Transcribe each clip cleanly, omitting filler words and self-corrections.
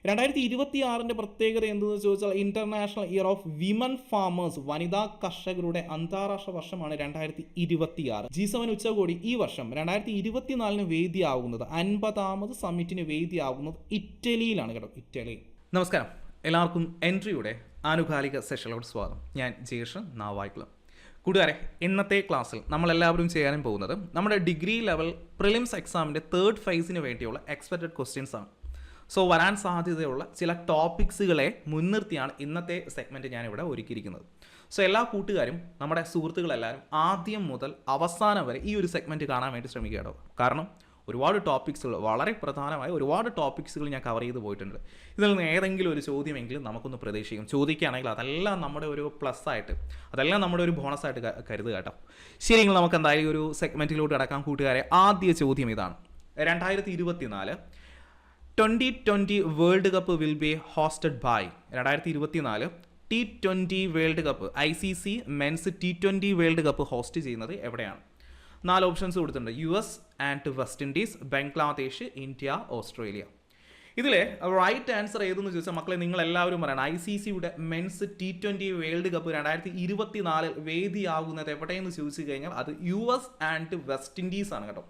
2026 പ്രത്യേകത എന്തെന്ന് ചോദിച്ചാൽ international year of women farmers, വനിതാ കർഷകരുടെ അന്താരാഷ്ട്ര വർഷമാണ് 2026. G7 ഉച്ചകോടി ഈ വർഷം 2024 വേദിയാകുന്നത്, 50ാമത് സമ്മിറ്റിന് വേദിയാകുന്നത് ഇറ്റലിയിലാണ് കേട്ടോ, ഇറ്റലി. നമസ്കാരം, എല്ലാവർക്കും എൻട്രിയുടെ ആനുകാലിക സെഷനിലോട് സ്വാഗതം. ഞാൻ ജയേഷൻ നാവായിക്കുളം. കൂട്ടുകാരെ, ഇന്നത്തെ ക്ലാസ്സിൽ നമ്മളെല്ലാവരും ചെയ്യാനും പോകുന്നത് നമ്മുടെ ഡിഗ്രി ലെവൽ പ്രിലിംസ് എക്സാമിൻ്റെ 3rd ഫേസിന് വേണ്ടിയുള്ള എക്സ്പെക്റ്റഡ് ക്വസ്റ്റ്യൻസ് ആണ്. സോ വരാൻ സാധ്യതയുള്ള ചില ടോപ്പിക്സുകളെ മുൻനിർത്തിയാണ് ഇന്നത്തെ സെഗ്മെൻറ്റ് ഞാനിവിടെ ഒരുക്കിയിരിക്കുന്നത്. സോ എല്ലാ കൂട്ടുകാരും, നമ്മുടെ സുഹൃത്തുക്കളെല്ലാവരും ആദ്യം മുതൽ അവസാനം വരെ ഈ ഒരു സെഗ്മെൻറ്റ് കാണാൻ വേണ്ടി ശ്രമിക്കുക കേട്ടോ. കാരണം ഒരുപാട് ടോപ്പിക്സുകൾ, വളരെ പ്രധാനമായ ഒരുപാട് ടോപ്പിക്സുകൾ ഞാൻ കവർ ചെയ്ത് പോയിട്ടുണ്ട്. ഇതിൽ നിന്ന് ഏതെങ്കിലും ഒരു ചോദ്യമെങ്കിലും നമുക്കൊന്ന് പ്രതീക്ഷിക്കും. ചോദിക്കുകയാണെങ്കിൽ അതെല്ലാം നമ്മുടെ ഒരു പ്ലസ് ആയിട്ട്, അതെല്ലാം നമ്മുടെ ഒരു ബോണസായിട്ട് കരുതുക കേട്ടോ. ശരിയെങ്കിൽ നമുക്ക് എന്തായാലും ഒരു സെഗ്മെൻറ്റിലോട്ട് കിടക്കാം കൂട്ടുകാരെ. ആദ്യ ചോദ്യം ഇതാണ്: 2024 2020 world cup will be hosted by. 2024 T20 world cup, ICC men's T20 world cup host ചെയ്യുന്നത് എവിടെയാണ്? 4 ഓപ്ഷൻസ് കൊടുത്തിട്ടുണ്ട്: US and West Indies, Bangladesh, India, Australia. ഇതിലെ റൈറ്റ് ആൻസർ ഏതെന്ന് ചോദിച്ചാൽ മക്കളെ നിങ്ങൾ എല്ലാവരും പറയണം. ICCയുടെ മെൻസ് T20 വേൾഡ് കപ്പ് 2024 വേദിയാകുന്നത് എവിടെയെന്ന് ചോദിച്ചു കഴിഞ്ഞാൽ അത് US ആൻഡ് വെസ്റ്റ് ഇൻഡീസ് ആണ് കേട്ടോ.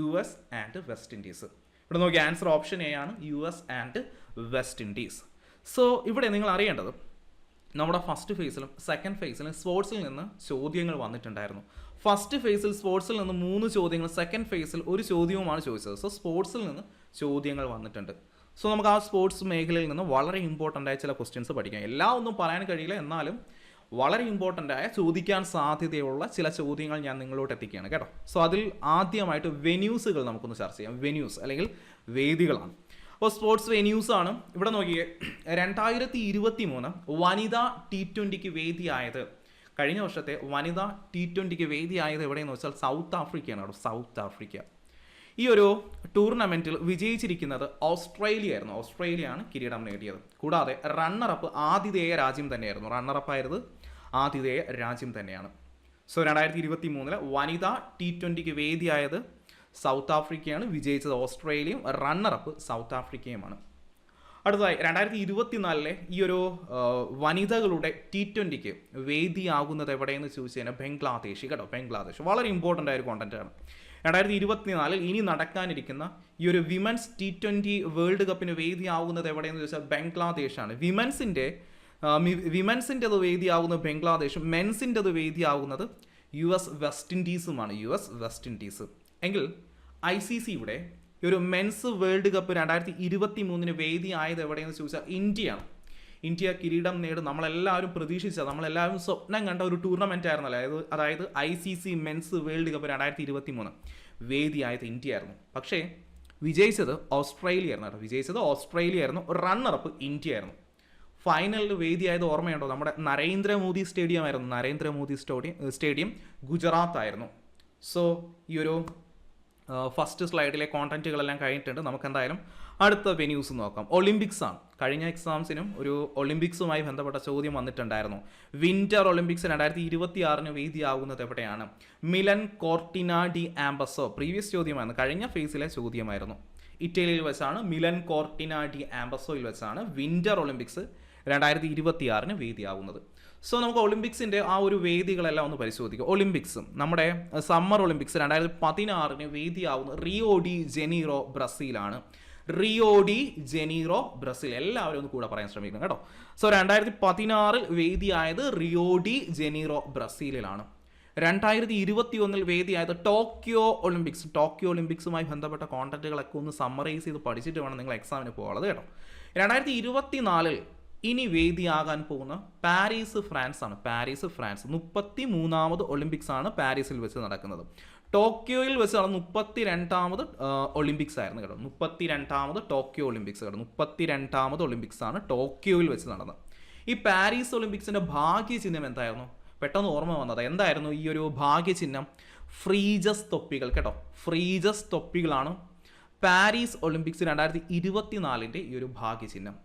US and West Indies. ഇവിടെ നോക്കി, ആൻസർ ഓപ്ഷൻ എ ആണ്, US and West Indies. So ഇവിടെ നിങ്ങൾ അറിയേണ്ടത്, നമ്മുടെ ഫസ്റ്റ് ഫേസിലും സെക്കൻഡ് ഫേസിലും സ്പോർട്സിൽ നിന്ന് ചോദ്യങ്ങൾ വന്നിട്ടുണ്ടായിരുന്നു. ഫസ്റ്റ് ഫേസിൽ സ്പോർട്സിൽ നിന്ന് 3 ചോദ്യങ്ങൾ, സെക്കൻഡ് ഫേസിൽ 1 ചോദ്യവുമാണ് ചോദിച്ചത്. സോ സ്പോർട്സിൽ നിന്ന് ചോദ്യങ്ങൾ വന്നിട്ടുണ്ട്. സോ നമുക്ക് ആ സ്പോർട്സ് മേഖലയിൽ നിന്ന് വളരെ ഇമ്പോർട്ടൻ്റ് ആയ ചില ക്വസ്റ്റ്യൻസ് പഠിക്കാം. എല്ലാം ഒന്നും പറയാൻ കഴിയില്ല, എന്നാലും വളരെ ഇമ്പോർട്ടൻ്റ് ആയ, ചോദിക്കാൻ സാധ്യതയുള്ള ചില ചോദ്യങ്ങൾ ഞാൻ നിങ്ങളോട്ട് എത്തിക്കുകയാണ് കേട്ടോ. സോ അതിൽ ആദ്യമായിട്ട് വെന്യൂസുകൾ നമുക്കൊന്ന് ചർച്ച ചെയ്യാം. വെന്യൂസ് അല്ലെങ്കിൽ വേദികളാണ്. അപ്പോൾ സ്പോർട്സ് വെന്യൂസ് ആണ്. ഇവിടെ നോക്കിയേ, 2023 വനിതാ T20 വേദിയായത്, കഴിഞ്ഞ വർഷത്തെ വനിതാ T20 വേദിയായത് എവിടെയെന്ന് വെച്ചാൽ സൗത്ത് ആഫ്രിക്കയാണ് കേട്ടോ. South Africa. ഈ ഒരു ടൂർണമെൻറ്റിൽ വിജയിച്ചിരിക്കുന്നത് ഓസ്ട്രേലിയ ആയിരുന്നു. ഓസ്ട്രേലിയയാണ് കിരീടം നേടിയത്. കൂടാതെ റണ്ണറപ്പ് ആതിഥേയ രാജ്യം തന്നെയായിരുന്നു. റണ്ണറപ്പായത് ആതിഥേയ രാജ്യം തന്നെയാണ്. സോ 2023 വനിതാ T20 വേദിയായത് സൗത്ത് ആഫ്രിക്കയാണ്, വിജയിച്ചത് ഓസ്ട്രേലിയയും, റണ്ണറപ്പ് സൗത്ത് ആഫ്രിക്കയുമാണ്. അടുത്തതായി 2024 ഈ ഒരു വനിതകളുടെ T20 വേദിയാകുന്നത് എവിടെയെന്ന് ചോദിച്ചു കഴിഞ്ഞാൽ ബംഗ്ലാദേശ് കേട്ടോ. ബംഗ്ലാദേശ് വളരെ ഇമ്പോർട്ടൻ്റ് ആയ ഒരു കോണ്ടന്റാണ്. 2024 ഇനി നടക്കാനിരിക്കുന്ന ഈ ഒരു വിമൻസ് T20 വേൾഡ് കപ്പിന് വേദിയാവുന്നത് എവിടെയെന്ന് ചോദിച്ചാൽ ബംഗ്ലാദേശാണ്. വിമൻസിൻ്റെത് വേദിയാവുന്നത് ബംഗ്ലാദേശും, മെൻസിൻ്റെത് വേദിയാവുന്നത് US വെസ്റ്റ് ഇൻഡീസുമാണ്. US west Indies. എങ്കിൽ ICCയുടെ ഈ ഒരു മെൻസ് വേൾഡ് കപ്പ് 2023 വേദിയായത് എവിടെയെന്ന് ചോദിച്ചാൽ ഇന്ത്യയാണ്. ഇന്ത്യ കിരീടം നേടും നമ്മളെല്ലാവരും പ്രതീക്ഷിച്ച, നമ്മളെല്ലാവരും സ്വപ്നം കണ്ട ഒരു ടൂർണമെൻ്റ് ആയിരുന്നല്ലോ. അതായത് ICC മെൻസ് വേൾഡ് കപ്പ് 2023 വേദിയായത് ഇന്ത്യ ആയിരുന്നു. പക്ഷേ വിജയിച്ചത് ഓസ്ട്രേലിയ ആയിരുന്നു കേട്ടോ. വിജയിച്ചത് ഓസ്ട്രേലിയ ആയിരുന്നു. റണ്ണറപ്പ് ഇന്ത്യ ആയിരുന്നു. ഫൈനലിൽ വേദിയായത് ഓർമ്മയുണ്ടോ? നമ്മുടെ നരേന്ദ്രമോദി സ്റ്റേഡിയം ആയിരുന്നു. നരേന്ദ്രമോദി സ്റ്റേഡിയം ഗുജറാത്ത് ആയിരുന്നു. സോ ഈ ഒരു ഫസ്റ്റ് സ്ലൈഡിലെ കോണ്ടന്റുകളെല്ലാം കഴിഞ്ഞിട്ടുണ്ട്. നമുക്ക് എന്തായാലും അടുത്ത വെന്യൂസ് നോക്കാം. ഒളിമ്പിക്സ് ആണ്. കഴിഞ്ഞ എക്സാംസിനും ഒരു ഒളിമ്പിക്സുമായി ബന്ധപ്പെട്ട ചോദ്യം വന്നിട്ടുണ്ടായിരുന്നു. വിന്റർ ഒളിമ്പിക്സ് 2026 വേദിയാകുന്നത് എവിടെയാണ്? Milan Cortina d'Ampezzo. Previous ചോദ്യമായിരുന്നു, കഴിഞ്ഞ ഫേസിലെ ചോദ്യമായിരുന്നു. ഇറ്റലിയിൽ വെച്ചാണ്, മിലൻ കോർട്ടിന ഡി ആംബസോയിൽ വെച്ചാണ് വിന്റർ ഒളിമ്പിക്സ് 2026 വേദിയാവുന്നത്. സോ നമുക്ക് ഒളിമ്പിക്സിൻ്റെ ആ ഒരു വേദികളെല്ലാം ഒന്ന് പരിശോധിക്കാം. ഒളിമ്പിക്സും നമ്മുടെ സമ്മർ ഒളിമ്പിക്സ് 2016 വേദിയാവുന്നത് റിയോ ഡി ജനീറോ ബ്രസീലാണ്. Rio de Janeiro Brazil. എല്ലാവരും ഒന്ന് കൂടെ പറയാൻ ശ്രമിക്കണം കേട്ടോ. സോ 2016 വേദിയായത് റിയോ ഡി ജനീറോ ബ്രസീലിലാണ്. 2021 വേദിയായത് ടോക്കിയോ ഒളിമ്പിക്സ്. ടോക്കിയോ ഒളിമ്പിക്സുമായി ബന്ധപ്പെട്ട കോണ്ടന്റുകളൊക്കെ ഒന്ന് സമ്മറൈസ് ചെയ്ത് പഠിച്ചിട്ട് വേണം നിങ്ങൾ എക്സാമിന് പോകാനുള്ളത് കേട്ടോ. 2024 ഇനി വേദിയാകാൻ പോകുന്ന പാരീസ്, ഫ്രാൻസ് ആണ്. Paris, France. 33ാമത് ഒളിമ്പിക്സ് ആണ് പാരീസിൽ വെച്ച് നടക്കുന്നത്. ടോക്കിയോയിൽ വെച്ച് നടന്ന 32ാമത് ഒളിമ്പിക്സ് ആയിരുന്നു കേട്ടോ. 32ാമത് ടോക്കിയോ ഒളിമ്പിക്സ് കേട്ടോ. 32ാമത് ഒളിമ്പിക്സ് ആണ് ടോക്കിയോയിൽ വെച്ച് നടന്നത്. ഈ പാരീസ് ഒളിമ്പിക്സിന്റെ ഭാഗ്യചിഹ്നം എന്തായിരുന്നു? പെട്ടെന്ന് ഓർമ്മ വന്നത് എന്തായിരുന്നു? ഈ ഒരു ഭാഗ്യചിഹ്നം ഫ്രീജസ് തൊപ്പികൾ കേട്ടോ. ഫ്രീജസ് തൊപ്പികളാണ് പാരീസ് ഒളിമ്പിക്സ് 2024 ഈ ഒരു ഭാഗ്യചിഹ്നം.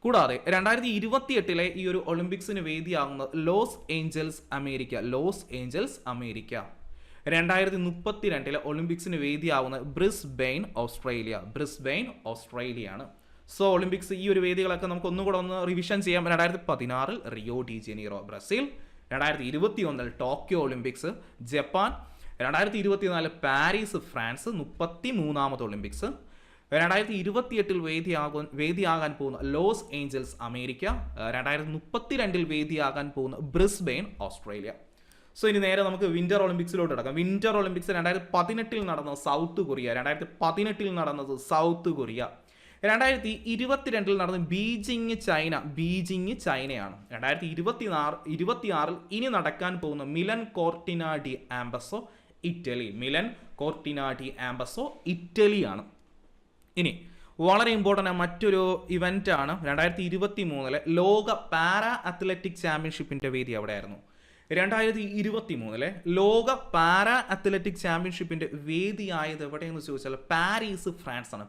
കൂടാതെ 2028 ഈ ഒരു ഒളിമ്പിക്സിന് വേദിയാകുന്നത് Los Angeles, America. Los Angeles, America. 2032 ഒളിമ്പിക്സിന് വേദിയാവുന്ന ബ്രിസ്ബെയിൻ, ഓസ്ട്രേലിയ. ബ്രിസ്ബെയിൻ, ഓസ്ട്രേലിയയാണ്. സോ ഒളിമ്പിക്സ് ഈ ഒരു വേദികളൊക്കെ നമുക്ക് ഒന്നുകൂടെ ഒന്ന് റിവിഷൻ ചെയ്യാം. 2016 Rio de Janeiro Brazil, 2021 Tokyo Olympics Japan, 2024 Paris France 33ാമത് ഒളിമ്പിക്സ്, 2028 വേദിയാകാൻ പോകുന്ന ലോസ് ഏഞ്ചൽസ് അമേരിക്ക, 2032 വേദിയാകാൻ പോകുന്ന ബ്രിസ്ബെയിൻ ഓസ്ട്രേലിയ. സോ ഇനി നേരെ നമുക്ക് വിന്റർ ഒളിമ്പിക്സിലോട്ട് കിടക്കാം. വിന്റർ ഒളിമ്പിക്സ് 2018 നടന്ന സൗത്ത് കൊറിയ, 2018 നടന്നത് സൗത്ത് കൊറിയ, 2022 നടന്നത് ബീജിങ് ചൈനയാണ്. 2026 ഇനി നടക്കാൻ പോകുന്ന മിലൻ കോർട്ടിന ഡി ആംബസോ ഇറ്റലിയാണ്. ഇനി വളരെ ഇമ്പോർട്ടൻ്റ് മറ്റൊരു ഇവൻ്റ് ആണ് 2023 ലോക പാരാ അത്ലറ്റിക് ചാമ്പ്യൻഷിപ്പിൻ്റെ വേദി എവിടെയായിരുന്നു? 2023 ലോക പാരാ അത്ലറ്റിക് ചാമ്പ്യൻഷിപ്പിന്റെ വേദിയായത് എവിടെയെന്ന് ചോദിച്ചാൽ പാരീസ് ഫ്രാൻസ് ആണ്.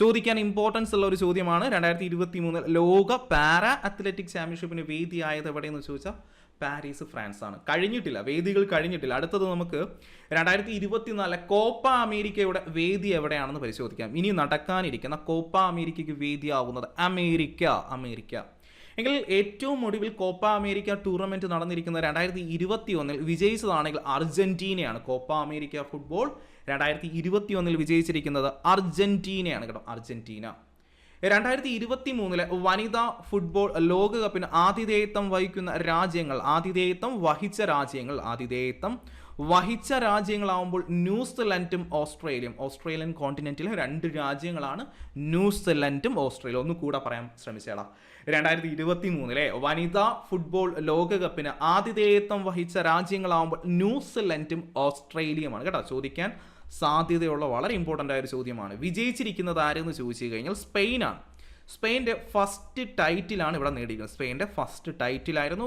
ചോദിക്കാൻ ഇമ്പോർട്ടൻസ് ഉള്ള ഒരു ചോദ്യമാണ്. 2023 ലോക പാരാ അത്ലറ്റിക് ചാമ്പ്യൻഷിപ്പിന് വേദിയായത് എവിടെയെന്ന് ചോദിച്ചാൽ പാരീസ് ഫ്രാൻസ് ആണ്. വേദികൾ കഴിഞ്ഞിട്ടില്ല. അടുത്തത് നമുക്ക് 2024 കോപ്പ അമേരിക്കയുടെ വേദി എവിടെയാണെന്ന് പരിശോധിക്കാം. ഇനി നടക്കാനിരിക്കുന്ന കോപ്പ അമേരിക്കയ്ക്ക് വേദിയാവുന്നത് അമേരിക്ക എങ്കിൽ ഏറ്റവും ഒടുവിൽ കോപ്പ അമേരിക്ക ടൂർണമെന്റ് നടന്നിരിക്കുന്ന 2021 വിജയിച്ചതാണെങ്കിൽ അർജന്റീനയാണ്. കോപ്പ അമേരിക്ക ഫുട്ബോൾ 2021 വിജയിച്ചിരിക്കുന്നത് അർജന്റീനയാണ് കേട്ടോ, അർജന്റീന. 2023 വനിതാ ഫുട്ബോൾ ലോകകപ്പിന് ആതിഥേയത്വം വഹിച്ച രാജ്യങ്ങളാവുമ്പോൾ ന്യൂസിലൻഡും ഓസ്ട്രേലിയൻ കോണ്ടിനെന്റിലെ 2 രാജ്യങ്ങളാണ് ന്യൂസിലൻഡും ഓസ്ട്രേലിയ. ഒന്ന് കൂടെ പറയാൻ ശ്രമിച്ചേടാ. 2023 വനിതാ ഫുട്ബോൾ ലോകകപ്പിന് ആതിഥേയത്വം വഹിച്ച രാജ്യങ്ങളാവുമ്പോൾ ന്യൂസിലൻഡും ഓസ്ട്രേലിയയുമാണ് കേട്ടോ. ചോദിക്കാൻ സാധ്യതയുള്ള വളരെ ഇമ്പോർട്ടൻ്റ് ആയ ഒരു ചോദ്യമാണ്. വിജയിച്ചിരിക്കുന്നത് ആരെന്ന് ചോദിച്ചു കഴിഞ്ഞാൽ സ്പെയിനാണ്. സ്പെയിൻ്റെ ഫസ്റ്റ് ടൈറ്റിലാണ് ഇവിടെ നേടിയിരിക്കുന്നത്. സ്പെയിൻ്റെ ഫസ്റ്റ് ടൈറ്റിലായിരുന്നു.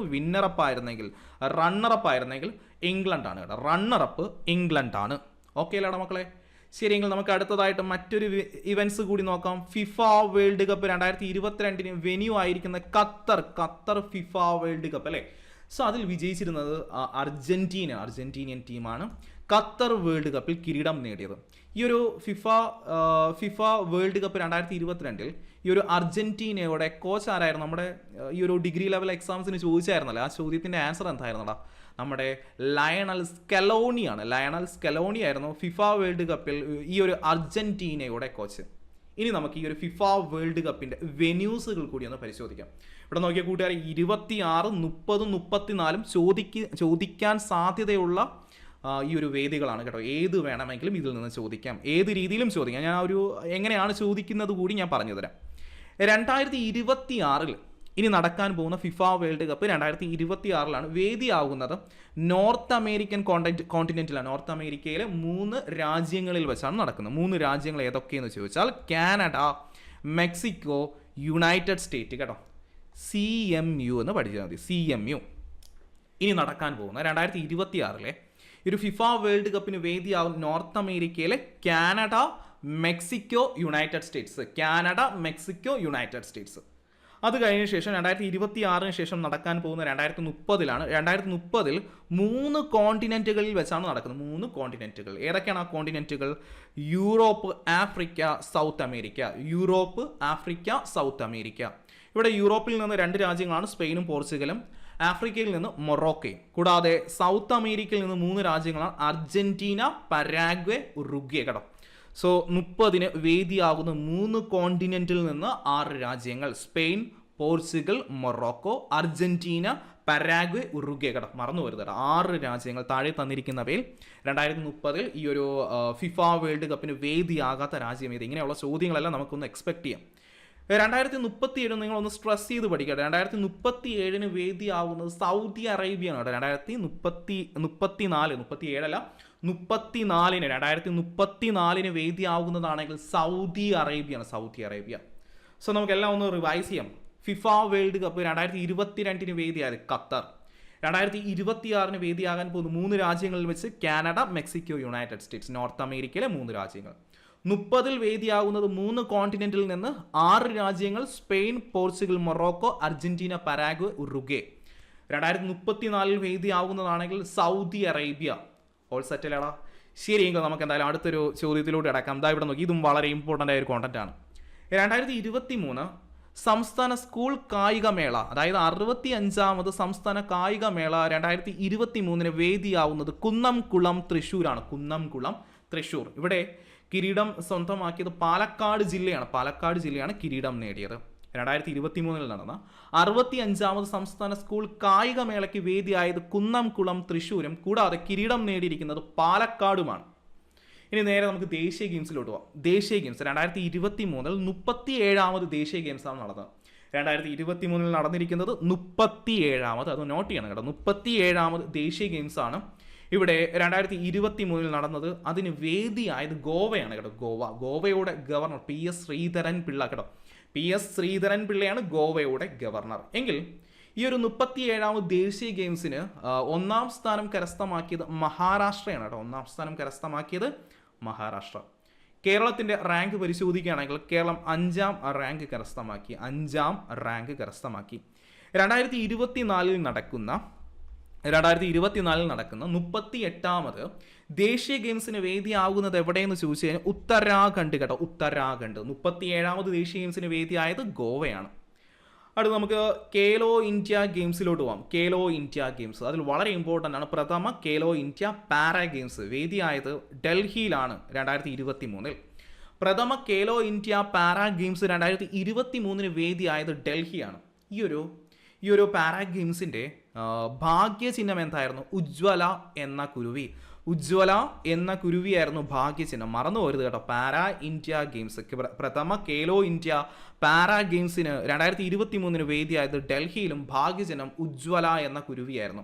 റണ്ണറപ്പ് ആയിരുന്നെങ്കിൽ ഇംഗ്ലണ്ടാണ് കേട്ടോ. റണ്ണറപ്പ് ഇംഗ്ലണ്ടാണ്. ഓക്കെ അല്ലേടാ മക്കളെ? ശരിയെങ്കിൽ നമുക്ക് അടുത്തതായിട്ട് മറ്റൊരു ഇവൻറ്റ്സ് കൂടി നോക്കാം. ഫിഫ വേൾഡ് കപ്പ് 2022 വെന്യൂ ആയിരിക്കുന്ന ഖത്തർ ഫിഫ വേൾഡ് കപ്പ് അല്ലേ. സോ അതിൽ വിജയിച്ചിരുന്നത് അർജന്റീനിയൻ ടീമാണ് ഖത്തർ വേൾഡ് കപ്പിൽ കിരീടം നേടിയത്. ഈ ഒരു ഫിഫ വേൾഡ് കപ്പ് 2022 ഈ ഒരു അർജന്റീനയുടെ കോച്ച് ആരായിരുന്നു? നമ്മുടെ ഈ ഒരു ഡിഗ്രി ലെവൽ എക്സാംസിന് ചോദിച്ചായിരുന്നല്ലോ, ആ ചോദ്യത്തിൻ്റെ ആൻസർ എന്തായിരുന്നടാ? നമ്മുടെ ലയണൽ സ്കലോണി ആയിരുന്നു ഫിഫ വേൾഡ് കപ്പിൽ ഈ ഒരു അർജന്റീനയുടെ കോച്ച്. ഇനി നമുക്ക് ഈ ഒരു ഫിഫ വേൾഡ് കപ്പിൻ്റെ വെന്യൂസുകൾ കൂടി ഒന്ന് പരിശോധിക്കാം. ഇവിടെ നോക്കിയ കൂട്ടുകാരെ 26, 30, 34 ചോദിക്കാൻ സാധ്യതയുള്ള ഈ ഒരു വേദികളാണ് കേട്ടോ. ഏത് വേണമെങ്കിലും ഇതിൽ നിന്ന് ചോദിക്കാം, ഏത് രീതിയിലും ചോദിക്കാം. ഞാൻ എങ്ങനെയാണ് ചോദിക്കുന്നത് കൂടി ഞാൻ പറഞ്ഞു തരാം. 2026 ഇനി നടക്കാൻ പോകുന്ന ഫിഫ വേൾഡ് കപ്പ് 2026 വേദിയാകുന്നത് നോർത്ത് അമേരിക്കൻ കോണ്ടിനെന്റിലാണ്. നോർത്ത് അമേരിക്കയിലെ 3 രാജ്യങ്ങളിൽ വെച്ചാണ് നടക്കുന്നത്. 3 രാജ്യങ്ങൾ ഏതൊക്കെയെന്ന് ചോദിച്ചാൽ കാനഡ, മെക്സിക്കോ, യുണൈറ്റഡ് സ്റ്റേറ്റ് കേട്ടോ. CMU എന്ന് പഠിച്ചാൽ മതി, CMU. ഇനി നടക്കാൻ പോകുന്ന 2026 ഒരു ഫിഫ വേൾഡ് കപ്പിന് വേദിയാവും നോർത്ത് അമേരിക്കയിലെ കാനഡ, മെക്സിക്കോ, യുണൈറ്റഡ് സ്റ്റേറ്റ്സ്. അത് കഴിഞ്ഞ ശേഷം 2026 ശേഷം നടക്കാൻ പോകുന്ന 2030 2030 3 കോണ്ടിനെന്റുകളിൽ വെച്ചാണ് നടക്കുന്നത്. 3 കോണ്ടിനെന്റുകൾ ഏതൊക്കെയാണ് ആ കോണ്ടിനെന്റുകൾ? Europe, Africa, South America. ഇവിടെ യൂറോപ്പിൽ നിന്ന് 2 രാജ്യങ്ങളാണ്, സ്പെയിനും പോർച്ചുഗലും. ആഫ്രിക്കയിൽ നിന്ന് മൊറോക്കോയും. കൂടാതെ സൗത്ത് അമേരിക്കയിൽ നിന്ന് 3 രാജ്യങ്ങളാണ്, അർജന്റീന, പരാഗ്വേ, ഉറുഗ്വേ കേട്ടോ. സോ 30 വേദിയാകുന്ന 3 കോണ്ടിനെന്റിൽ നിന്ന് 6 രാജ്യങ്ങൾ, Spain, Portugal, Morocco, Argentina, Paraguay, Uruguay കേട്ടോ. മറന്നു വരുന്നത് 6 രാജ്യങ്ങൾ താഴെ തന്നിരിക്കുന്നവയിൽ 2030 ഈ ഒരു ഫിഫ വേൾഡ് കപ്പിന് വേദിയാകാത്ത രാജ്യം ഏത്? ഇങ്ങനെയുള്ള ചോദ്യങ്ങളെല്ലാം നമുക്കൊന്ന് എക്സ്പെക്ട് ചെയ്യാം. 2037 നിങ്ങളൊന്ന് സ്ട്രെസ് ചെയ്ത് പഠിക്കട്ടെ. 2037 വേദിയാവുന്നത് സൗദി അറേബ്യയാണ് കേട്ടോ. 2034 വേദിയാവുന്നതാണെങ്കിൽ സൗദി അറേബ്യ. സോ നമുക്കെല്ലാം ഒന്ന് റിവൈസ് ചെയ്യാം. ഫിഫ വേൾഡ് കപ്പ് 2022 വേദിയായത് ഖത്തർ. 2026 വേദിയാകാൻ പോകുന്ന 3 രാജ്യങ്ങളിൽ വെച്ച് Canada, Mexico, United States. North അമേരിക്കയിലെ 3 രാജ്യങ്ങൾ. 30 വേദിയാകുന്നത് 3 കോണ്ടിനെന്റിൽ നിന്ന് 6 രാജ്യങ്ങൾ, Spain, Portugal, Morocco, Argentina, Paraguay, Uruguay. 2034 വേദിയാകുന്നതാണെങ്കിൽ സൗദി അറേബ്യ. ഓൾ സെറ്റിലാടാ. ശരിയെങ്കിൽ നമുക്ക് എന്തായാലും അടുത്തൊരു ചോദ്യത്തിലൂടെ അടക്കാം. ഇവിടെ നോക്കി, ഇതും വളരെ ഇമ്പോർട്ടൻ്റ് ആയ ഒരു കോണ്ടന്റ് ആണ്. 2023 സംസ്ഥാന സ്കൂൾ കായികമേള, അതായത് 65ാമത് സംസ്ഥാന കായികമേള 2023 വേദിയാവുന്നത് കുന്നംകുളം തൃശ്ശൂരാണ്. കുന്നംകുളം തൃശ്ശൂർ. ഇവിടെ കിരീടം സ്വന്തമാക്കിയത് പാലക്കാട് ജില്ലയാണ് കിരീടം നേടിയത്. 2023 നടന്ന 65ാമത് സംസ്ഥാന സ്കൂൾ കായികമേളയ്ക്ക് വേദിയായത് കുന്നംകുളം തൃശ്ശൂരും, കൂടാതെ കിരീടം നേടിയിരിക്കുന്നത് പാലക്കാടുമാണ്. ഇനി നേരെ നമുക്ക് ദേശീയ ഗെയിംസിലോട്ട് പോകാം. ദേശീയ ഗെയിംസ് 2023 37ാമത് ദേശീയ ഗെയിംസാണ് നടന്നത്. 2023 നടന്നിരിക്കുന്നത് 37ാമത്, അത് നോട്ട് ചെയ്യണം കേട്ടോ, 37ാമത് ദേശീയ ഗെയിംസാണ് ഇവിടെ 2023 നടന്നത്. അതിന് വേദിയായത് ഗോവയാണ് കേട്ടോ. ഗോവയുടെ ഗവർണർ PS ശ്രീധരൻ പിള്ള കേട്ടോ. PS ശ്രീധരൻ പിള്ളയാണ് ഗോവയുടെ ഗവർണർ. എങ്കിൽ ഈ ഒരു 37ാമത് ദേശീയ ഗെയിംസിന് ഒന്നാം സ്ഥാനം കരസ്ഥമാക്കിയത് മഹാരാഷ്ട്രയാണ് കേട്ടോ. ഒന്നാം സ്ഥാനം കരസ്ഥമാക്കിയത് മഹാരാഷ്ട്ര. കേരളത്തിന്റെ റാങ്ക് പരിശോധിക്കുകയാണെങ്കിൽ കേരളം 5ാം റാങ്ക് കരസ്ഥമാക്കി. 2024 നടക്കുന്ന 38ാമത് ദേശീയ ഗെയിംസിന് വേദിയാകുന്നത് എവിടെയെന്ന് ചോദിച്ചു കഴിഞ്ഞാൽ ഉത്തരാഖണ്ഡ് കേട്ടോ. ഉത്തരാഖണ്ഡ്. 37ാമത് ദേശീയ ഗെയിംസിന് വേദിയായത് ഗോവയാണ്. അടുത്ത് നമുക്ക് കേലോ ഇന്ത്യ ഗെയിംസിലോട്ട് പോകാം. കേലോ ഇന്ത്യ ഗെയിംസ് അതിൽ വളരെ ഇമ്പോർട്ടൻ്റ് ആണ്. പ്രഥമ കേലോ ഇന്ത്യ പാരാ ഗെയിംസ് വേദിയായത് ഡൽഹിയിലാണ് 2023. പ്രഥമ കേലോ ഇന്ത്യ പാരാ ഗെയിംസ് 2023 വേദിയായത് ഡൽഹിയാണ്. ഈ ഒരു പാരാ ഗെയിംസിൻ്റെ ഭാഗ്യചിഹ്നം എന്തായിരുന്നു? ഉജ്ജ്വല എന്ന കുരുവിയായിരുന്നു ഭാഗ്യചിഹ്നം. മറന്നു പോരുത് കേട്ടോ. പാരാ ഇന്ത്യ ഗെയിംസ്, പ്രഥമ കേലോ ഇന്ത്യ പാരാ ഗെയിംസിന് 2023 വേദിയായത് ഡൽഹിയിലും ഭാഗ്യചിഹ്നം ഉജ്ജ്വല എന്ന കുരുവിയായിരുന്നു.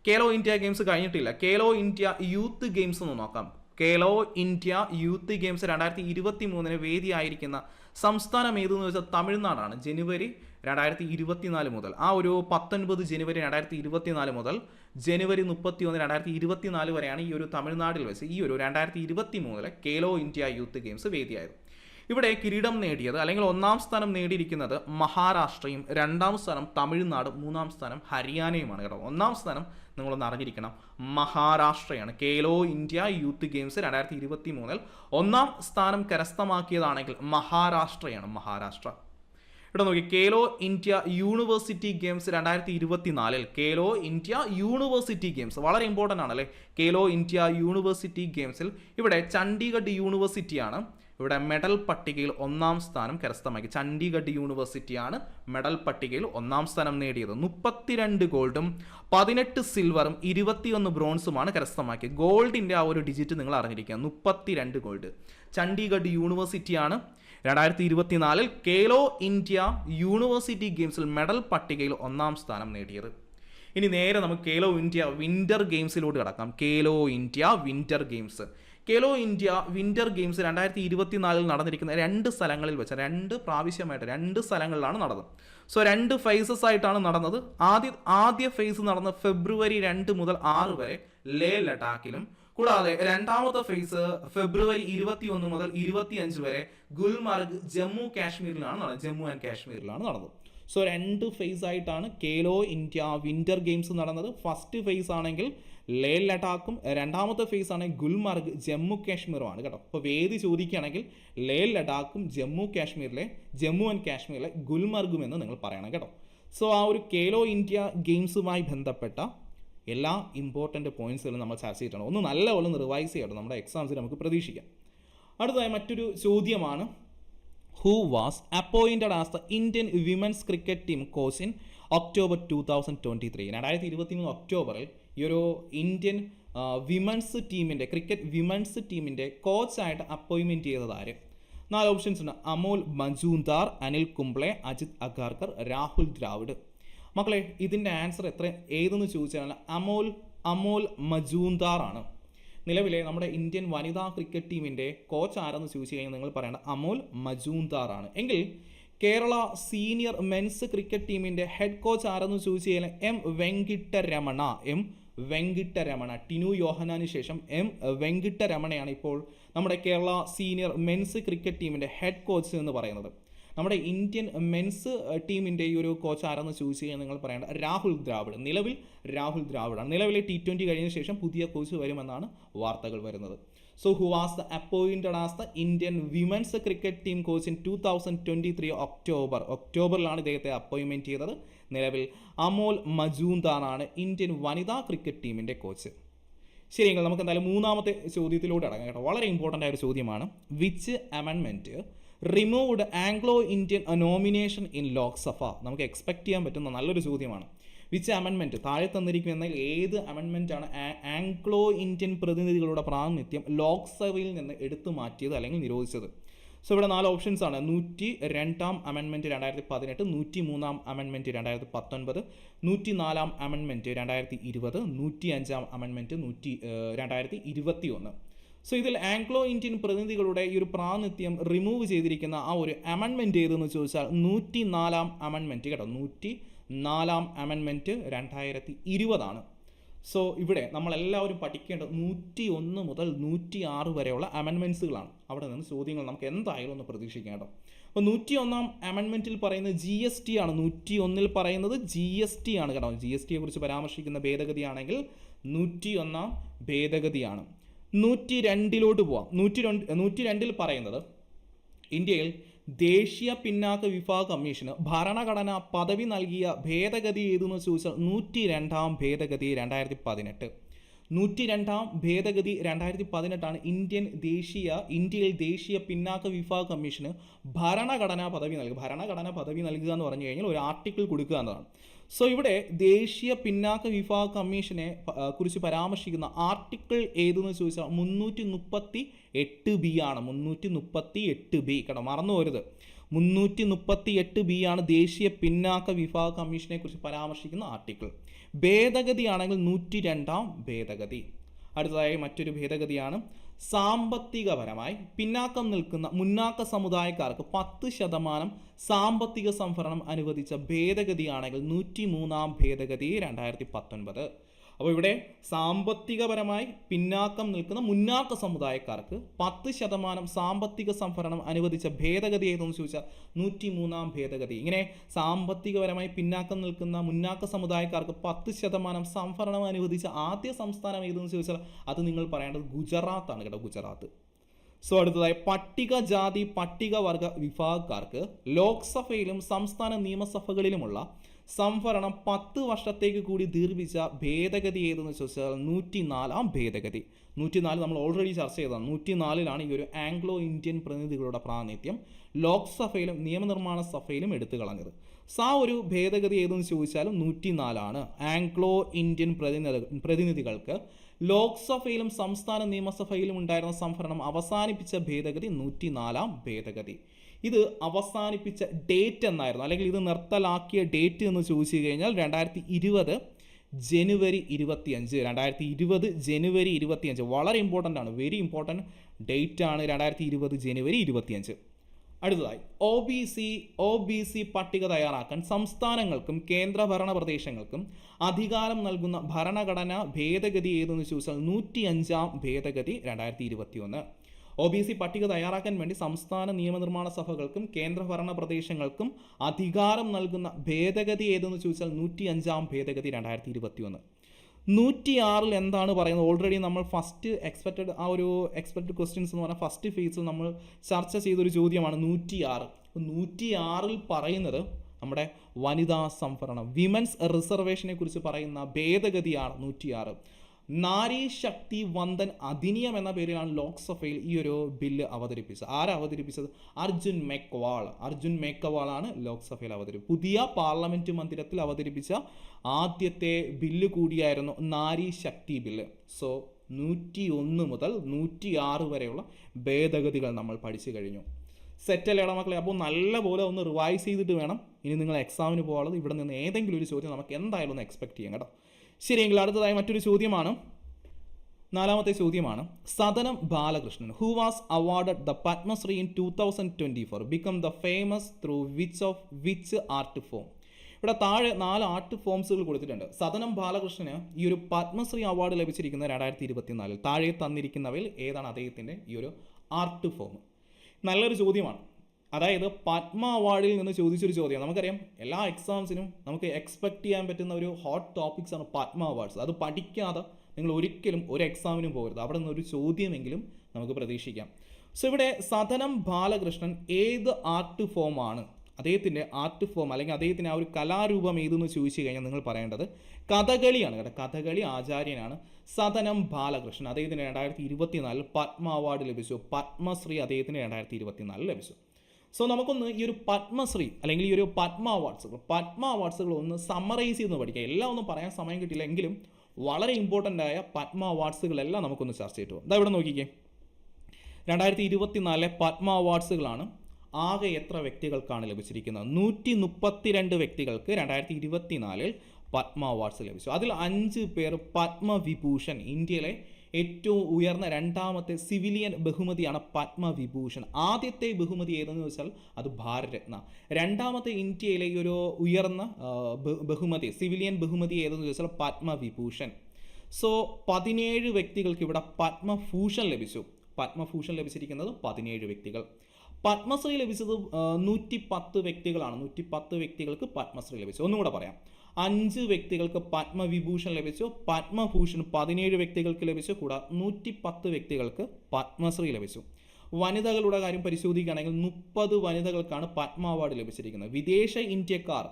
കേലോ ഇന്ത്യ ഗെയിംസ് കഴിഞ്ഞിട്ടില്ല. കേലോ ഇന്ത്യ യൂത്ത് ഗെയിംസ് ഒന്ന് നോക്കാം. കേലോ ഇന്ത്യ യൂത്ത് ഗെയിംസ് 2023 വേദിയായിരിക്കുന്ന സംസ്ഥാനം ഏതെന്ന് വെച്ചാൽ തമിഴ്നാടാണ്. ജനുവരി 2024 മുതൽ, ആ ഒരു 19 ജനുവരി 2024 മുതൽ ജനുവരി 31 2024 വരെയാണ് ഈ ഒരു തമിഴ്നാട്ടിൽ വെച്ച് ഈ ഒരു 2023 കേലോ ഇന്ത്യ യൂത്ത് ഗെയിംസ് വേദിയായത്. ഇവിടെ കിരീടം നേടിയത് അല്ലെങ്കിൽ ഒന്നാം സ്ഥാനം നേടിയിരിക്കുന്നത് മഹാരാഷ്ട്രയും, രണ്ടാം സ്ഥാനം തമിഴ്നാടും, മൂന്നാം സ്ഥാനം ഹരിയാനയുമാണ് കേട്ടോ. ഒന്നാം സ്ഥാനം നിങ്ങളൊന്ന് അറിഞ്ഞിരിക്കണം, മഹാരാഷ്ട്രയാണ്. കേലോ ഇന്ത്യ യൂത്ത് ഗെയിംസ് 2023 ഒന്നാം സ്ഥാനം കരസ്ഥമാക്കിയതാണെങ്കിൽ മഹാരാഷ്ട്രയാണ്. മഹാരാഷ്ട്ര. ഇവിടെ നോക്കി, Khelo India university games 2024 Khelo India university games വളരെ ഇമ്പോർട്ടൻ്റ് ആണല്ലേ. കേലോ ഇന്ത്യ യൂണിവേഴ്സിറ്റി ഗെയിംസിൽ ഇവിടെ ചണ്ഡീഗഡ് യൂണിവേഴ്സിറ്റിയാണ് ഇവിടെ മെഡൽ പട്ടികയിൽ ഒന്നാം സ്ഥാനം കരസ്ഥമാക്കി. ചണ്ഡീഗഡ് യൂണിവേഴ്സിറ്റിയാണ് മെഡൽ പട്ടികയിൽ ഒന്നാം സ്ഥാനം നേടിയത്. 32 ഗോൾഡും 18 സിൽവറും 21 ബ്രോൺസുമാണ് കരസ്ഥമാക്കിയത്. ഗോൾഡിൻ്റെ ആ ഒരു ഡിജിറ്റ് നിങ്ങൾ അറിഞ്ഞിരിക്കുക, 32 ഗോൾഡ്. ചണ്ഡീഗഡ് യൂണിവേഴ്സിറ്റിയാണ് 2024 കേലോ ഇന്ത്യ യൂണിവേഴ്സിറ്റി ഗെയിംസിൽ മെഡൽ പട്ടികയിൽ ഒന്നാം സ്ഥാനം നേടിയത്. ഇനി നേരെ നമുക്ക് കേലോ ഇന്ത്യ വിന്റർ ഗെയിംസിലോട്ട് കിടക്കാം. Khelo India winter games. Khelo India winter games 2024 നടന്നിരിക്കുന്ന 2 സ്ഥലങ്ങളിൽ വെച്ച് 2 പ്രാവശ്യമായിട്ട് 2 സ്ഥലങ്ങളിലാണ് നടന്നത്. സോ 2 ഫേസസ് ആയിട്ടാണ് നടന്നത്. ആദ്യ ഫേസ് നടന്ന ഫെബ്രുവരി 2 മുതൽ 6 വരെ ലേ ലഡാക്കിലും, കൂടാതെ രണ്ടാമത്തെ ഫേസ് ഫെബ്രുവരി 21 മുതൽ 25 വരെ ഗുൽമർഗ് ജമ്മു ആൻഡ് കാശ്മീരിലാണ് നടന്നത്. സോ 2 ഫേസ് ആയിട്ടാണ് കേലോ ഇന്ത്യ വിന്റർ ഗെയിംസ് നടന്നത്. ഫസ്റ്റ് ഫേസ് ആണെങ്കിൽ ലേ ലഡാക്കും, രണ്ടാമത്തെ ഫേസ് ആണെങ്കിൽ ഗുൽമർഗ് ജമ്മു കാശ്മീറുമാണ് കേട്ടോ. അപ്പോൾ വേദി ചോദിക്കുകയാണെങ്കിൽ ലേ ലഡാക്കും ജമ്മു ആൻഡ് കാശ്മീരിലെ ഗുൽമർഗും എന്ന് നിങ്ങൾ പറയണം കേട്ടോ. സോ ആ ഒരു കേലോ ഇന്ത്യ ഗെയിംസുമായി ബന്ധപ്പെട്ട എല്ലാ ഇമ്പോർട്ടൻ്റ് പോയിന്റ്സുകളും നമ്മൾ ചർച്ച ചെയ്തിട്ടുണ്ട്. ഒന്ന് നല്ലപോലെ റിവൈസ് ചെയ്യണം, നമ്മുടെ എക്സാംസിൽ നമുക്ക് പ്രതീക്ഷിക്കാം. അടുത്തതായി മറ്റൊരു ചോദ്യമാണ്, who was appointed as the Indian women's cricket team coach in October 2023? 2023 ഒക്ടോബറിൽ ഈ ഒരു ഇന്ത്യൻ ക്രിക്കറ്റ് വിമൻസ് ടീമിൻ്റെ കോച്ചായിട്ട് അപ്പോയിൻമെൻറ്റ് ചെയ്തത് ആര്? 4 ഓപ്ഷൻസ് ഉണ്ട്. അമോൽ മജൂംദാർ, അനിൽ കുംബ്ലെ, അജിത് അഗാർക്കർ, രാഹുൽ ദ്രാവിഡ്. മക്കളെ, ഇതിൻ്റെ ആൻസർ ഏതെന്ന് ചോദിച്ചാൽ അമോൽ മജൂംദാർ ആണ്. നിലവിലെ നമ്മുടെ ഇന്ത്യൻ വനിതാ ക്രിക്കറ്റ് ടീമിൻ്റെ കോച്ച് ആരെന്ന് ചോദിച്ചു കഴിഞ്ഞാൽ നിങ്ങൾ പറയേണ്ട അമോൽ മജൂംദാർ ആണ്. എങ്കിൽ കേരള സീനിയർ മെൻസ് ക്രിക്കറ്റ് ടീമിൻ്റെ ഹെഡ് കോച്ച് ആരെന്ന് ചോദിച്ചു കഴിഞ്ഞാൽ എം വെങ്കിട്ടരമണ. ടിനു യോഹനാന് ശേഷം എം വെങ്കിട്ടരമണയാണ് ഇപ്പോൾ നമ്മുടെ കേരള സീനിയർ മെൻസ് ക്രിക്കറ്റ് ടീമിൻ്റെ ഹെഡ് കോച്ച് എന്ന് പറയുന്നത്. നമ്മുടെ ഇന്ത്യൻ മെൻസ് ടീമിൻ്റെ ഈ ഒരു കോച്ച് ആരെന്ന് ചോദിച്ചു കഴിഞ്ഞാൽ നിങ്ങൾ പറയേണ്ട രാഹുൽ ദ്രാവിഡ്. നിലവിൽ രാഹുൽ ദ്രാവിഡാണ്. നിലവിലെ T20 കഴിഞ്ഞ ശേഷം പുതിയ കോച്ച് വരുമെന്നാണ് വാർത്തകൾ വരുന്നത്. So who was the appointed as the Indian women's cricket team coach in 2023 ഒക്ടോബറിലാണ് ഇദ്ദേഹത്തെ അപ്പോയിൻമെൻറ്റ് ചെയ്തത്. നിലവിൽ അമോൽ മജൂംദാറാണ് ഇന്ത്യൻ വനിതാ ക്രിക്കറ്റ് ടീമിൻ്റെ കോച്ച്. ശരിയെങ്കിൽ നമുക്ക് എന്തായാലും മൂന്നാമത്തെ ചോദ്യത്തിലൂടെ അടങ്ങാം കേട്ടോ. വളരെ ഇമ്പോർട്ടൻ്റ് ആയ ഒരു ചോദ്യമാണ്. Which amendment removed Anglo Indian nomination in Lok Sabha? നമുക്ക് എക്സ്പെക്ട് ചെയ്യാൻ പറ്റുന്ന നല്ലൊരു ചോദ്യമാണ്. വിച്ച് അമെൻമെൻറ്റ് താഴെ തന്നിരിക്കുന്നതിൽ ഏത് അമെൻമെൻറ്റാണ് ആംഗ്ലോ ഇന്ത്യൻ പ്രതിനിധികളുടെ പ്രാതിനിധ്യം ലോക്സഭയിൽ നിന്ന് എടുത്തു മാറ്റിയത് അല്ലെങ്കിൽ നിരോധിച്ചത്? സോ ഇവിടെ 4 ഓപ്ഷൻസ് ആണ്. 102 amendment 2018, 103 amendment 2019, 104 amendment 2020, 105 amendment 2021. So ഇതിൽ ആംഗ്ലോ ഇന്ത്യൻ പ്രതിനിധികളുടെ ഈ ഒരു പ്രാതിനിധ്യം റിമൂവ് ചെയ്തിരിക്കുന്ന ആ ഒരു അമെൻമെൻറ്റ് ഏതെന്ന് ചോദിച്ചാൽ 104 അമെൻമെൻറ്റ് കേട്ടോ. 104 അമെൻമെൻറ്റ് 2020 സോ ഇവിടെ നമ്മളെല്ലാവരും പഠിക്കേണ്ടത് 101 മുതൽ 106 വരെയുള്ള അമെൻമെൻറ്റ്സുകളാണ്. അവിടെ നിന്ന് ചോദ്യങ്ങൾ നമുക്ക് എന്തായാലും ഒന്ന് പ്രതീക്ഷിക്കാം കേട്ടോ. അപ്പോൾ 101 അമെൻമെൻറ്റിൽ പറയുന്നത് GST ആണ്. 101 പറയുന്നത് GST ആണ് കേട്ടോ. GSTയെ കുറിച്ച് പരാമർശിക്കുന്ന ഭേദഗതിയാണെങ്കിൽ 101 ഭേദഗതിയാണ്. 102 പോവാം. 102 പറയുന്നത് ഇന്ത്യയിൽ ദേശീയ പിന്നാക്ക വിഭാഗ കമ്മീഷന് ഭരണഘടന പദവി നൽകിയ ഭേദഗതി ഏതെന്ന് ചോദിച്ചാൽ 102 ഭേദഗതി 2018. 102 ഭേദഗതി 2018 ഇന്ത്യയിൽ ദേശീയ പിന്നാക്ക വിഭാഗ കമ്മീഷന് ഭരണഘടനാ പദവി നൽകുക. ഭരണഘടനാ പദവി നൽകുക എന്ന് പറഞ്ഞു കഴിഞ്ഞാൽ ഒരു ആർട്ടിക്കിൾ കൊടുക്കുക എന്നതാണ്. സോ ഇവിടെ ദേശീയ പിന്നാക്ക വിഭാഗ കമ്മീഷനെ കുറിച്ച് പരാമർശിക്കുന്ന ആർട്ടിക്കിൾ ഏതെന്ന് ചോദിച്ചാൽ 338B ആണ്. 338B കേട്ടോ, മറന്നു പോരുത്. 338B ആണ് ദേശീയ പിന്നാക്ക വിഭാഗ കമ്മീഷനെ കുറിച്ച് പരാമർശിക്കുന്ന ആർട്ടിക്കിൾ. ഭേദഗതിയാണെങ്കിൽ 102 ഭേദഗതി. അടുത്തതായി മറ്റൊരു ഭേദഗതിയാണ് സാമ്പത്തികപരമായി പിന്നാക്കം നിൽക്കുന്ന മുന്നാക്ക സമുദായക്കാർക്ക് 10% സാമ്പത്തിക സംവരണം അനുവദിച്ച ഭേദഗതിയാണെങ്കിൽ 103 ഭേദഗതി 2019. അപ്പോൾ ഇവിടെ സാമ്പത്തികപരമായി പിന്നാക്കം നിൽക്കുന്ന മുന്നാക്ക സമുദായക്കാർക്ക് 10% സാമ്പത്തിക സംവരണം അനുവദിച്ച ഭേദഗതി ഏതെന്ന് ചോദിച്ചാൽ 103 ഭേദഗതി. ഇങ്ങനെ സാമ്പത്തികപരമായി പിന്നാക്കം നിൽക്കുന്ന മുന്നാക്ക സമുദായക്കാർക്ക് 10% സംവരണം അനുവദിച്ച ആദ്യ സംസ്ഥാനം ഏതെന്ന് ചോദിച്ചാൽ അത് നിങ്ങൾ പറയേണ്ടത് ഗുജറാത്താണ് കേട്ടോ, ഗുജറാത്ത്. സോ അടുത്തതായി പട്ടികജാതി പട്ടികവർഗ വിഭാഗക്കാർക്ക് ലോക്സഭയിലും സംസ്ഥാന നിയമസഭകളിലുമുള്ള സംവരണം 10 വർഷത്തേക്ക് കൂടി ദീർഘിപ്പിച്ച ഭേദഗതി ഏതെന്ന് ചോദിച്ചാൽ 104 ഭേദഗതി. 104 നമ്മൾ ഓൾറെഡി ചർച്ച ചെയ്തതാണ്. 104 ഈ ഒരു ആംഗ്ലോ ഇന്ത്യൻ പ്രതിനിധികളുടെ പ്രാതിനിധ്യം ലോക്സഭയിലും നിയമനിർമ്മാണ സഭയിലും എടുത്തു കളഞ്ഞത്. സോ ആ ഒരു ഭേദഗതി ഏതെന്ന് ചോദിച്ചാലും 104 ആംഗ്ലോ ഇന്ത്യൻ പ്രതിനിധികൾക്ക് ലോക്സഭയിലും സംസ്ഥാന നിയമസഭയിലും ഉണ്ടായിരുന്ന സംവരണം അവസാനിപ്പിച്ച ഭേദഗതി 104 ഭേദഗതി. ഇത് അവസാനിപ്പിച്ച ഡേറ്റ് എന്നായിരുന്നു, അല്ലെങ്കിൽ ഇത് നിർത്തലാക്കിയ ഡേറ്റ് എന്ന് ചോദിച്ചു കഴിഞ്ഞാൽ 2020 ജനുവരി 25. 2020 ജനുവരി 25 വളരെ ഇമ്പോർട്ടൻ്റ് ആണ്, വെരി ഇമ്പോർട്ടൻറ്റ് ഡേറ്റ് ആണ് 2020 ജനുവരി 25. അടുത്തതായി OBC പട്ടിക തയ്യാറാക്കാൻ സംസ്ഥാനങ്ങൾക്കും കേന്ദ്രഭരണ പ്രദേശങ്ങൾക്കും അധികാരം നൽകുന്ന ഭരണഘടനാ ഭേദഗതി ഏതെന്ന് ചോദിച്ചാൽ 105 ഭേദഗതി 2021. OBC പട്ടിക തയ്യാറാക്കാൻ വേണ്ടി സംസ്ഥാന നിയമനിർമ്മാണ സഭകൾക്കും കേന്ദ്രഭരണ പ്രദേശങ്ങൾക്കും അധികാരം നൽകുന്ന ഭേദഗതി ഏതെന്ന് ചോദിച്ചാൽ 105 ഭേദഗതി 2021. 106 എന്താണ് പറയുന്നത്? ഓൾറെഡി നമ്മൾ ഫസ്റ്റ് എക്സ്പെക്റ്റഡ് ക്വസ്റ്റ്യൻസ് എന്ന് പറഞ്ഞാൽ ഫസ്റ്റ് ഫേസിൽ നമ്മൾ ചർച്ച ചെയ്തൊരു ചോദ്യമാണ് 106. 106 പറയുന്നത് നമ്മുടെ വനിതാ സംവരണം, വിമൻസ് റിസർവേഷനെ കുറിച്ച് പറയുന്ന ഭേദഗതിയാണ് 106. നാരി ശക്തി വന്ദൻ അധിനിയം എന്ന പേരിലാണ് ലോക്സഭയിൽ ഈ ഒരു ബില്ല് അവതരിപ്പിച്ചത്. അവതരിപ്പിച്ചത്? അർജുൻ മേഘ്വാൾ ആണ് ലോക്സഭയിൽ അവതരിപ്പിച്ചത്. പുതിയ പാർലമെന്റ് മന്ദിരത്തിൽ അവതരിപ്പിച്ച ആദ്യത്തെ ബില്ല് കൂടിയായിരുന്നു നാരി ശക്തി ബില്ല്. സോ 101 മുതൽ 106 വരെയുള്ള ഭേദഗതികൾ നമ്മൾ പഠിച്ചു കഴിഞ്ഞു. സെറ്റല്ലേടാ മക്കളെ? അപ്പോൾ നല്ലപോലെ ഒന്ന് റിവൈസ് ചെയ്തിട്ട് വേണം ഇനി നിങ്ങൾ എക്സാമിന് പോകാനുള്ളത്. ഇവിടെ നിന്ന് ഏതെങ്കിലും ഒരു ചോദ്യം നമുക്ക് എന്തായാലും ഒന്ന് എക്സ്പെക്ട് ചെയ്യാം കേട്ടോ. ശരിയെങ്കിൽ അടുത്തതായി മറ്റൊരു ചോദ്യമാണ്, 4ാമത്തെ ചോദ്യമാണ്. Sadanam Balakrishnan who was awarded the Padma Shri in 2024 become the famous through which art form? ഇവിടെ താഴെ 4 ആർട്ട് ഫോംസുകൾ കൊടുത്തിട്ടുണ്ട്. സദനം ബാലകൃഷ്ണന് ഈ ഒരു പത്മശ്രീ അവാർഡ് ലഭിച്ചിരിക്കുന്നത് 2024. താഴെ തന്നിരിക്കുന്നവയിൽ ഏതാണ് അദ്ദേഹത്തിൻ്റെ ഈ ഒരു ആർട്ട് ഫോം? നല്ലൊരു ചോദ്യമാണ്. അതായത് പത്മ അവാർഡിൽ നിന്ന് ചോദിച്ചൊരു ചോദ്യം. നമുക്കറിയാം എല്ലാ എക്സാംസിനും നമുക്ക് എക്സ്പെക്ട് ചെയ്യാൻ പറ്റുന്ന ഒരു ഹോട്ട് ടോപ്പിക്സ് ആണ് പത്മ അവാർഡ്സ്. അത് പഠിക്കാതെ നിങ്ങൾ ഒരിക്കലും ഒരു എക്സാമിനും പോകരുത്. അവിടെ നിന്ന് ഒരു ചോദ്യമെങ്കിലും നമുക്ക് പ്രതീക്ഷിക്കാം. സോ ഇവിടെ സദനം ബാലകൃഷ്ണൻ ഏത് ആർട്ട് ഫോമാണ്, അദ്ദേഹത്തിൻ്റെ ആർട്ട് ഫോം അല്ലെങ്കിൽ അദ്ദേഹത്തിൻ്റെ ആ ഒരു കലാരൂപം ഏതെന്ന് ചോദിച്ചു കഴിഞ്ഞാൽ നിങ്ങൾ പറയേണ്ടത് കഥകളിയാണ് കേട്ടോ. കഥകളി ആചാര്യനാണ് സദനം ബാലകൃഷ്ണൻ. അദ്ദേഹത്തിന് 2024 പത്മ അവാർഡ് ലഭിച്ചു. പത്മശ്രീ അദ്ദേഹത്തിന് 2024 ലഭിച്ചു. സോ നമുക്കൊന്ന് ഈ ഒരു പത്മശ്രീ അല്ലെങ്കിൽ ഈ ഒരു പത്മ അവാർഡ്സുകൾ ഒന്ന് സമ്മറൈസ് ചെയ്ത് പഠിക്കാം. എല്ലാം ഒന്നും പറയാൻ സമയം കിട്ടില്ല എങ്കിലും വളരെ ഇമ്പോർട്ടൻ്റ് ആയ പത്മ അവാർഡ്സുകളെല്ലാം നമുക്കൊന്ന് ചർച്ച ചെയ്തു. ഇതാ ഇവിടെ നോക്കിക്കേ, 2024 പത്മ അവാർഡ്സുകളാണ്. ആകെ എത്ര വ്യക്തികൾക്കാണ് ലഭിച്ചിരിക്കുന്നത്? 132 വ്യക്തികൾക്ക് 2024 പത്മ അവാർഡ്സ് ലഭിച്ചു. അതിൽ 5 പേർ പത്മവിഭൂഷൺ, ഇന്ത്യയിലെ ഏറ്റവും ഉയർന്ന രണ്ടാമത്തെ സിവിലിയൻ ബഹുമതിയാണ് പത്മവിഭൂഷൺ. ആദ്യത്തെ ബഹുമതി ഏതെന്ന് വെച്ചാൽ അത് ഭാരതരത്ന. രണ്ടാമത്തെ ഇന്ത്യയിലെ ഒരു ഉയർന്ന ബഹുമതി, സിവിലിയൻ ബഹുമതി ഏതെന്ന് ചോദിച്ചാൽ പത്മവിഭൂഷൺ. സോ 17 വ്യക്തികൾക്ക് ഇവിടെ പത്മഭൂഷൺ ലഭിച്ചു. പത്മഭൂഷൺ ലഭിച്ചിരിക്കുന്നത് 17 വ്യക്തികൾ. പത്മശ്രീ ലഭിച്ചത് 110 വ്യക്തികളാണ്. 110 വ്യക്തികൾക്ക് പത്മശ്രീ ലഭിച്ചു. ഒന്നുകൂടെ പറയാം, 5 വ്യക്തികൾക്ക് പത്മവിഭൂഷൺ ലഭിച്ചു. പത്മഭൂഷൺ 17 വ്യക്തികൾക്ക് ലഭിച്ചു. കൂടാതെ 110 വ്യക്തികൾക്ക് പത്മശ്രീ ലഭിച്ചു. വനിതകളുടെ കാര്യം പരിശോധിക്കുകയാണെങ്കിൽ 30 വനിതകൾക്കാണ് പത്മ അവാർഡ് ലഭിച്ചിരിക്കുന്നത്. വിദേശ ഇന്ത്യക്കാർ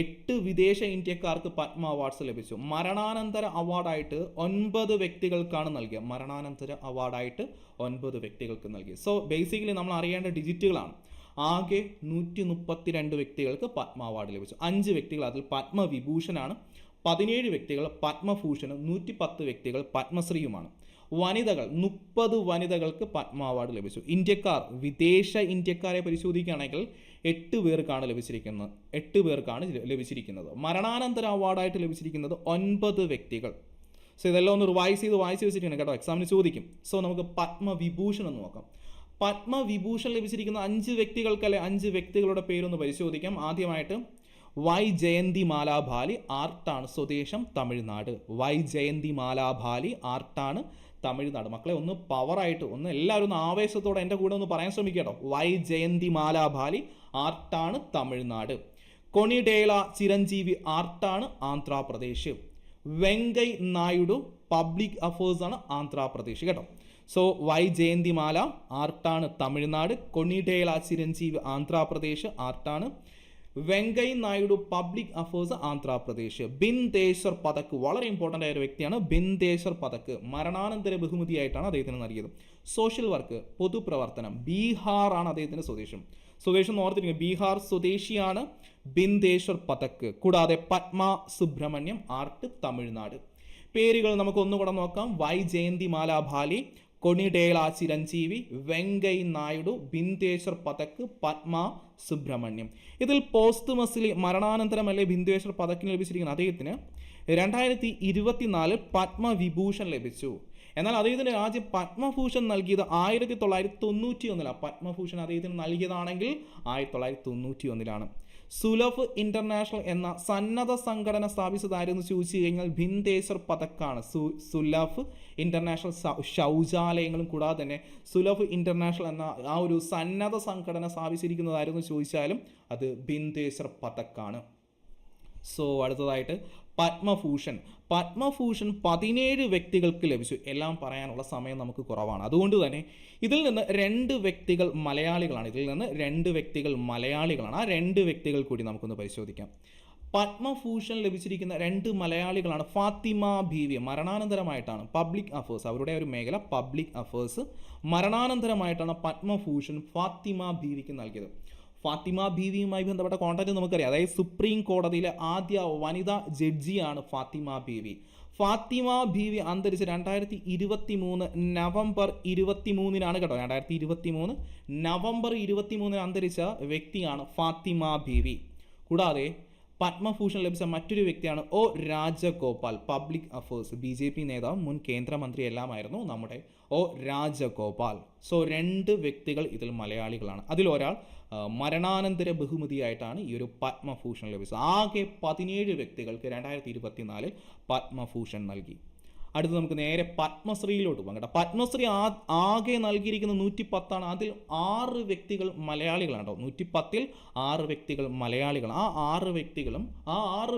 8 വിദേശ ഇന്ത്യക്കാർക്ക് പത്മ അവാർഡ്സ് ലഭിച്ചു. മരണാനന്തര അവാർഡായിട്ട് 9 വ്യക്തികൾക്കാണ് നൽകിയത്. മരണാനന്തര അവാർഡായിട്ട് 9 വ്യക്തികൾക്ക് നൽകി. സോ ബേസിക്കലി നമ്മൾ അറിയേണ്ട ഡിജിറ്റുകളാണ്. ആകെ 132 വ്യക്തികൾക്ക് പത്മ അവാർഡ് ലഭിച്ചു. 5 വ്യക്തികൾ അതിൽ പത്മവിഭൂഷണാണ്, 17 വ്യക്തികൾ പത്മഭൂഷണും, 110 വ്യക്തികൾ പത്മശ്രീയുമാണ്. വനിതകൾ 30 വനിതകൾക്ക് പത്മ അവാർഡ് ലഭിച്ചു. ഇന്ത്യക്കാർ, വിദേശ ഇന്ത്യക്കാരെ പരിശോധിക്കുകയാണെങ്കിൽ 8 പേർക്കാണ് ലഭിച്ചിരിക്കുന്നത്. മരണാനന്തര അവാർഡായിട്ട് ലഭിച്ചിരിക്കുന്നത് 9 വ്യക്തികൾ. സോ ഇതെല്ലാം ഒന്ന് വായിച്ച് വെച്ചിരിക്കണം കേട്ടോ, എക്സാമിന് ചോദിക്കും. സോ നമുക്ക് പത്മവിഭൂഷൺ എന്ന് നോക്കാം. പത്മവിഭൂഷൺ ലഭിച്ചിരിക്കുന്ന 5 വ്യക്തികൾക്കല്ലേ, 5 വ്യക്തികളുടെ പേരൊന്ന് പരിശോധിക്കാം. ആദ്യമായിട്ട് വൈ ജയന്തിമാല ബാലി, ആർട്ടാണ്, സ്വദേശം തമിഴ്നാട്. വൈ ജയന്തിമാല ബാലി, ആർട്ടാണ്, തമിഴ്നാട്. മക്കളെ ഒന്ന് പവറായിട്ട് ഒന്ന് എല്ലാവരും ഒന്ന് ആവേശത്തോടെ എൻ്റെ കൂടെ ഒന്ന് പറയാൻ ശ്രമിക്കട്ടോ. വൈ ജയന്തിമാല ബാലി, ആർട്ടാണ്, തമിഴ്നാട്. കൊണിഡേല ചിരഞ്ജീവി, ആർട്ടാണ്, ആന്ധ്രാപ്രദേശ്. വെങ്കൈ നായിഡു, പബ്ലിക് അഫേഴ്സ് ആണ്, ആന്ധ്രാപ്രദേശ് കേട്ടോ. സോ വൈ ജയന്തിമാല ആർട്ടാണ്, തമിഴ്നാട്. കൊണിഡേല ചിരഞ്ജീവി, ആന്ധ്രാപ്രദേശ്, ആർട്ടാണ്. Venkaiah Naidu, public affairs, Andhra Pradesh. ബിന്ദേശ്വർ പതക്, വളരെ ഇമ്പോർട്ടൻ്റ് ആയ ഒരു വ്യക്തിയാണ്. ബിന്ദേശ്വർ പതക് മരണാനന്തര ബഹുമതിയായിട്ടാണ് അദ്ദേഹത്തിന് നൽകിയത്. സോഷ്യൽ വർക്ക്, പൊതുപ്രവർത്തനം, ബീഹാർ ആണ് അദ്ദേഹത്തിന്റെ സ്വദേശം ഓർത്തിരിക്കുക. ബീഹാർ സ്വദേശിയാണ് ബിന്ദേശ്വർ പതക്. കൂടാതെ പത്മ സുബ്രഹ്മണ്യം, ആർട്ട്, തമിഴ്നാട്. പേരുകൾ നമുക്ക് ഒന്നുകൂടെ നോക്കാം. വൈ ജയന്തിമാല ബാലി, കൊണിഡേല ചിരഞ്ജീവി, വെങ്കൈ നായിഡു, ബിന്ദേശ്വർ പതക്, പത്മ സുബ്രഹ്മണ്യം. ഇതിൽ പോസ്റ്റുമസ്ലി മരണാനന്തരമല്ലേ ബിന്ദേശ്വർ പതക്കിന് ലഭിച്ചിരിക്കുന്നത്. അദ്ദേഹത്തിന് 2024 പത്മവിഭൂഷൺ ലഭിച്ചു. എന്നാൽ അദ്ദേഹത്തിന് ആദ്യം പത്മഭൂഷൺ നൽകിയത് 1991. പത്മഭൂഷൺ അദ്ദേഹത്തിന് നൽകിയതാണെങ്കിൽ 1991. സുലഭ് ഇന്റർനാഷണൽ എന്ന സന്നദ്ധ സംഘടന സ്ഥാപിച്ചതായിരുന്നു ചോദിച്ചു കഴിഞ്ഞാൽ ബിന്ദേശ്വർ പതക്കാണ്. സുലഭ് ഇന്റർനാഷണൽ ശൗചാലയങ്ങളും കൂടാതെ തന്നെ സുലഭ് ഇന്റർനാഷണൽ എന്ന ആ ഒരു സന്നദ്ധ സംഘടന സ്ഥാപിച്ചിരിക്കുന്നതായിരുന്നു ചോദിച്ചാലും അത് ബിന്ദേശ്വർ പതക്കാണ്. സോ അടുത്തതായിട്ട് പത്മഭൂഷൺ 17 വ്യക്തികൾക്ക് ലഭിച്ചു. എല്ലാം പറയാനുള്ള സമയം നമുക്ക് കുറവാണ്. അതുകൊണ്ട് തന്നെ ഇതിൽ നിന്ന് 2 വ്യക്തികൾ മലയാളികളാണ്. ആ 2 വ്യക്തികൾ കൂടി നമുക്കൊന്ന് പരിശോധിക്കാം. പത്മഭൂഷൺ ലഭിച്ചിരിക്കുന്ന 2 മലയാളികളാണ്. ഫാത്തിമ ബീവി മരണാനന്തരമായിട്ടാണ് പബ്ലിക് അഫേഴ്സ്, അവരുടെ ഒരു മേഖല പബ്ലിക് അഫേഴ്സ്, മരണാനന്തരമായിട്ടാണ് പത്മഭൂഷൺ ഫാത്തിമ ബീവിക്ക് നൽകിയത്. ഫാത്തിമ ബീവിയുമായി ബന്ധപ്പെട്ട കോൺടാക്ട് നമുക്കറിയാം. അതായത് സുപ്രീം കോടതിയിലെ ആദ്യ വനിതാ ജഡ്ജിയാണ് ഫാത്തിമ ബീവി. ഫാത്തിമ ബീവി അന്തരിച്ച 2023 നവംബർ 23 കേട്ടോ. 2023 നവംബർ 23 അന്തരിച്ച വ്യക്തിയാണ് ഫാത്തിമ ബീവി. കൂടാതെ പത്മഭൂഷൺ ലഭിച്ച മറ്റൊരു വ്യക്തിയാണ് O Rajagopal, public affairs, BJP നേതാവ്, മുൻ കേന്ദ്രമന്ത്രി എല്ലാമായിരുന്നു നമ്മുടെ ഒ രാജഗോപാൽ. സോ 2 വ്യക്തികൾ ഇതിൽ മലയാളികളാണ്. അതിലൊരാൾ മരണാനന്തര ബഹുമതിയായിട്ടാണ് ഈ ഒരു പത്മഭൂഷൺ ലഭിച്ചത്. ആകെ 17 വ്യക്തികൾക്ക് 2024 പത്മഭൂഷൺ നൽകി. അടുത്ത് നമുക്ക് നേരെ പത്മശ്രീയിലോട്ട് പോകാം കേട്ടോ. പത്മശ്രീ ആകെ നൽകിയിരിക്കുന്ന 110 അതിൽ 6 വ്യക്തികൾ മലയാളികളാണ് കേട്ടോ. 110ൽ 6 വ്യക്തികൾ മലയാളികൾ. ആ 6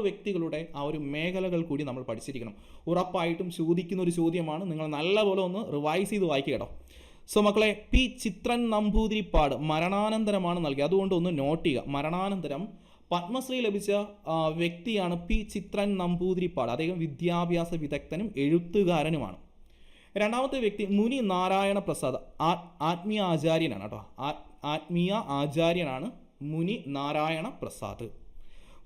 വ്യക്തികളുടെ ആ ഒരു മേഖലകൾ കൂടി നമ്മൾ പഠിച്ചിരിക്കണം. ഉറപ്പായിട്ടും ചോദിക്കുന്ന ഒരു ചോദ്യമാണ്. നിങ്ങൾ നല്ലപോലെ ഒന്ന് റിവൈസ് ചെയ്ത് വായിക്കുക കേട്ടോ. സോ മക്കളെ, പി ചിത്രൻ നമ്പൂതിരിപ്പാട് മരണാനന്തരമാണ് നൽകിയത്, അതുകൊണ്ട് ഒന്ന് നോട്ട് ചെയ്യുക. മരണാനന്തരം പത്മശ്രീ ലഭിച്ച വ്യക്തിയാണ് പി ചിത്രൻ നമ്പൂതിരിപ്പാട്. അദ്ദേഹം വിദ്യാഭ്യാസ വിദഗ്ധനും എഴുത്തുകാരനുമാണ്. രണ്ടാമത്തെ വ്യക്തി മുനി നാരായണ പ്രസാദ്, ആത്മീയ ആചാര്യനാണ് കേട്ടോ. ആത്മീയ ആചാര്യനാണ് മുനി നാരായണ പ്രസാദ്.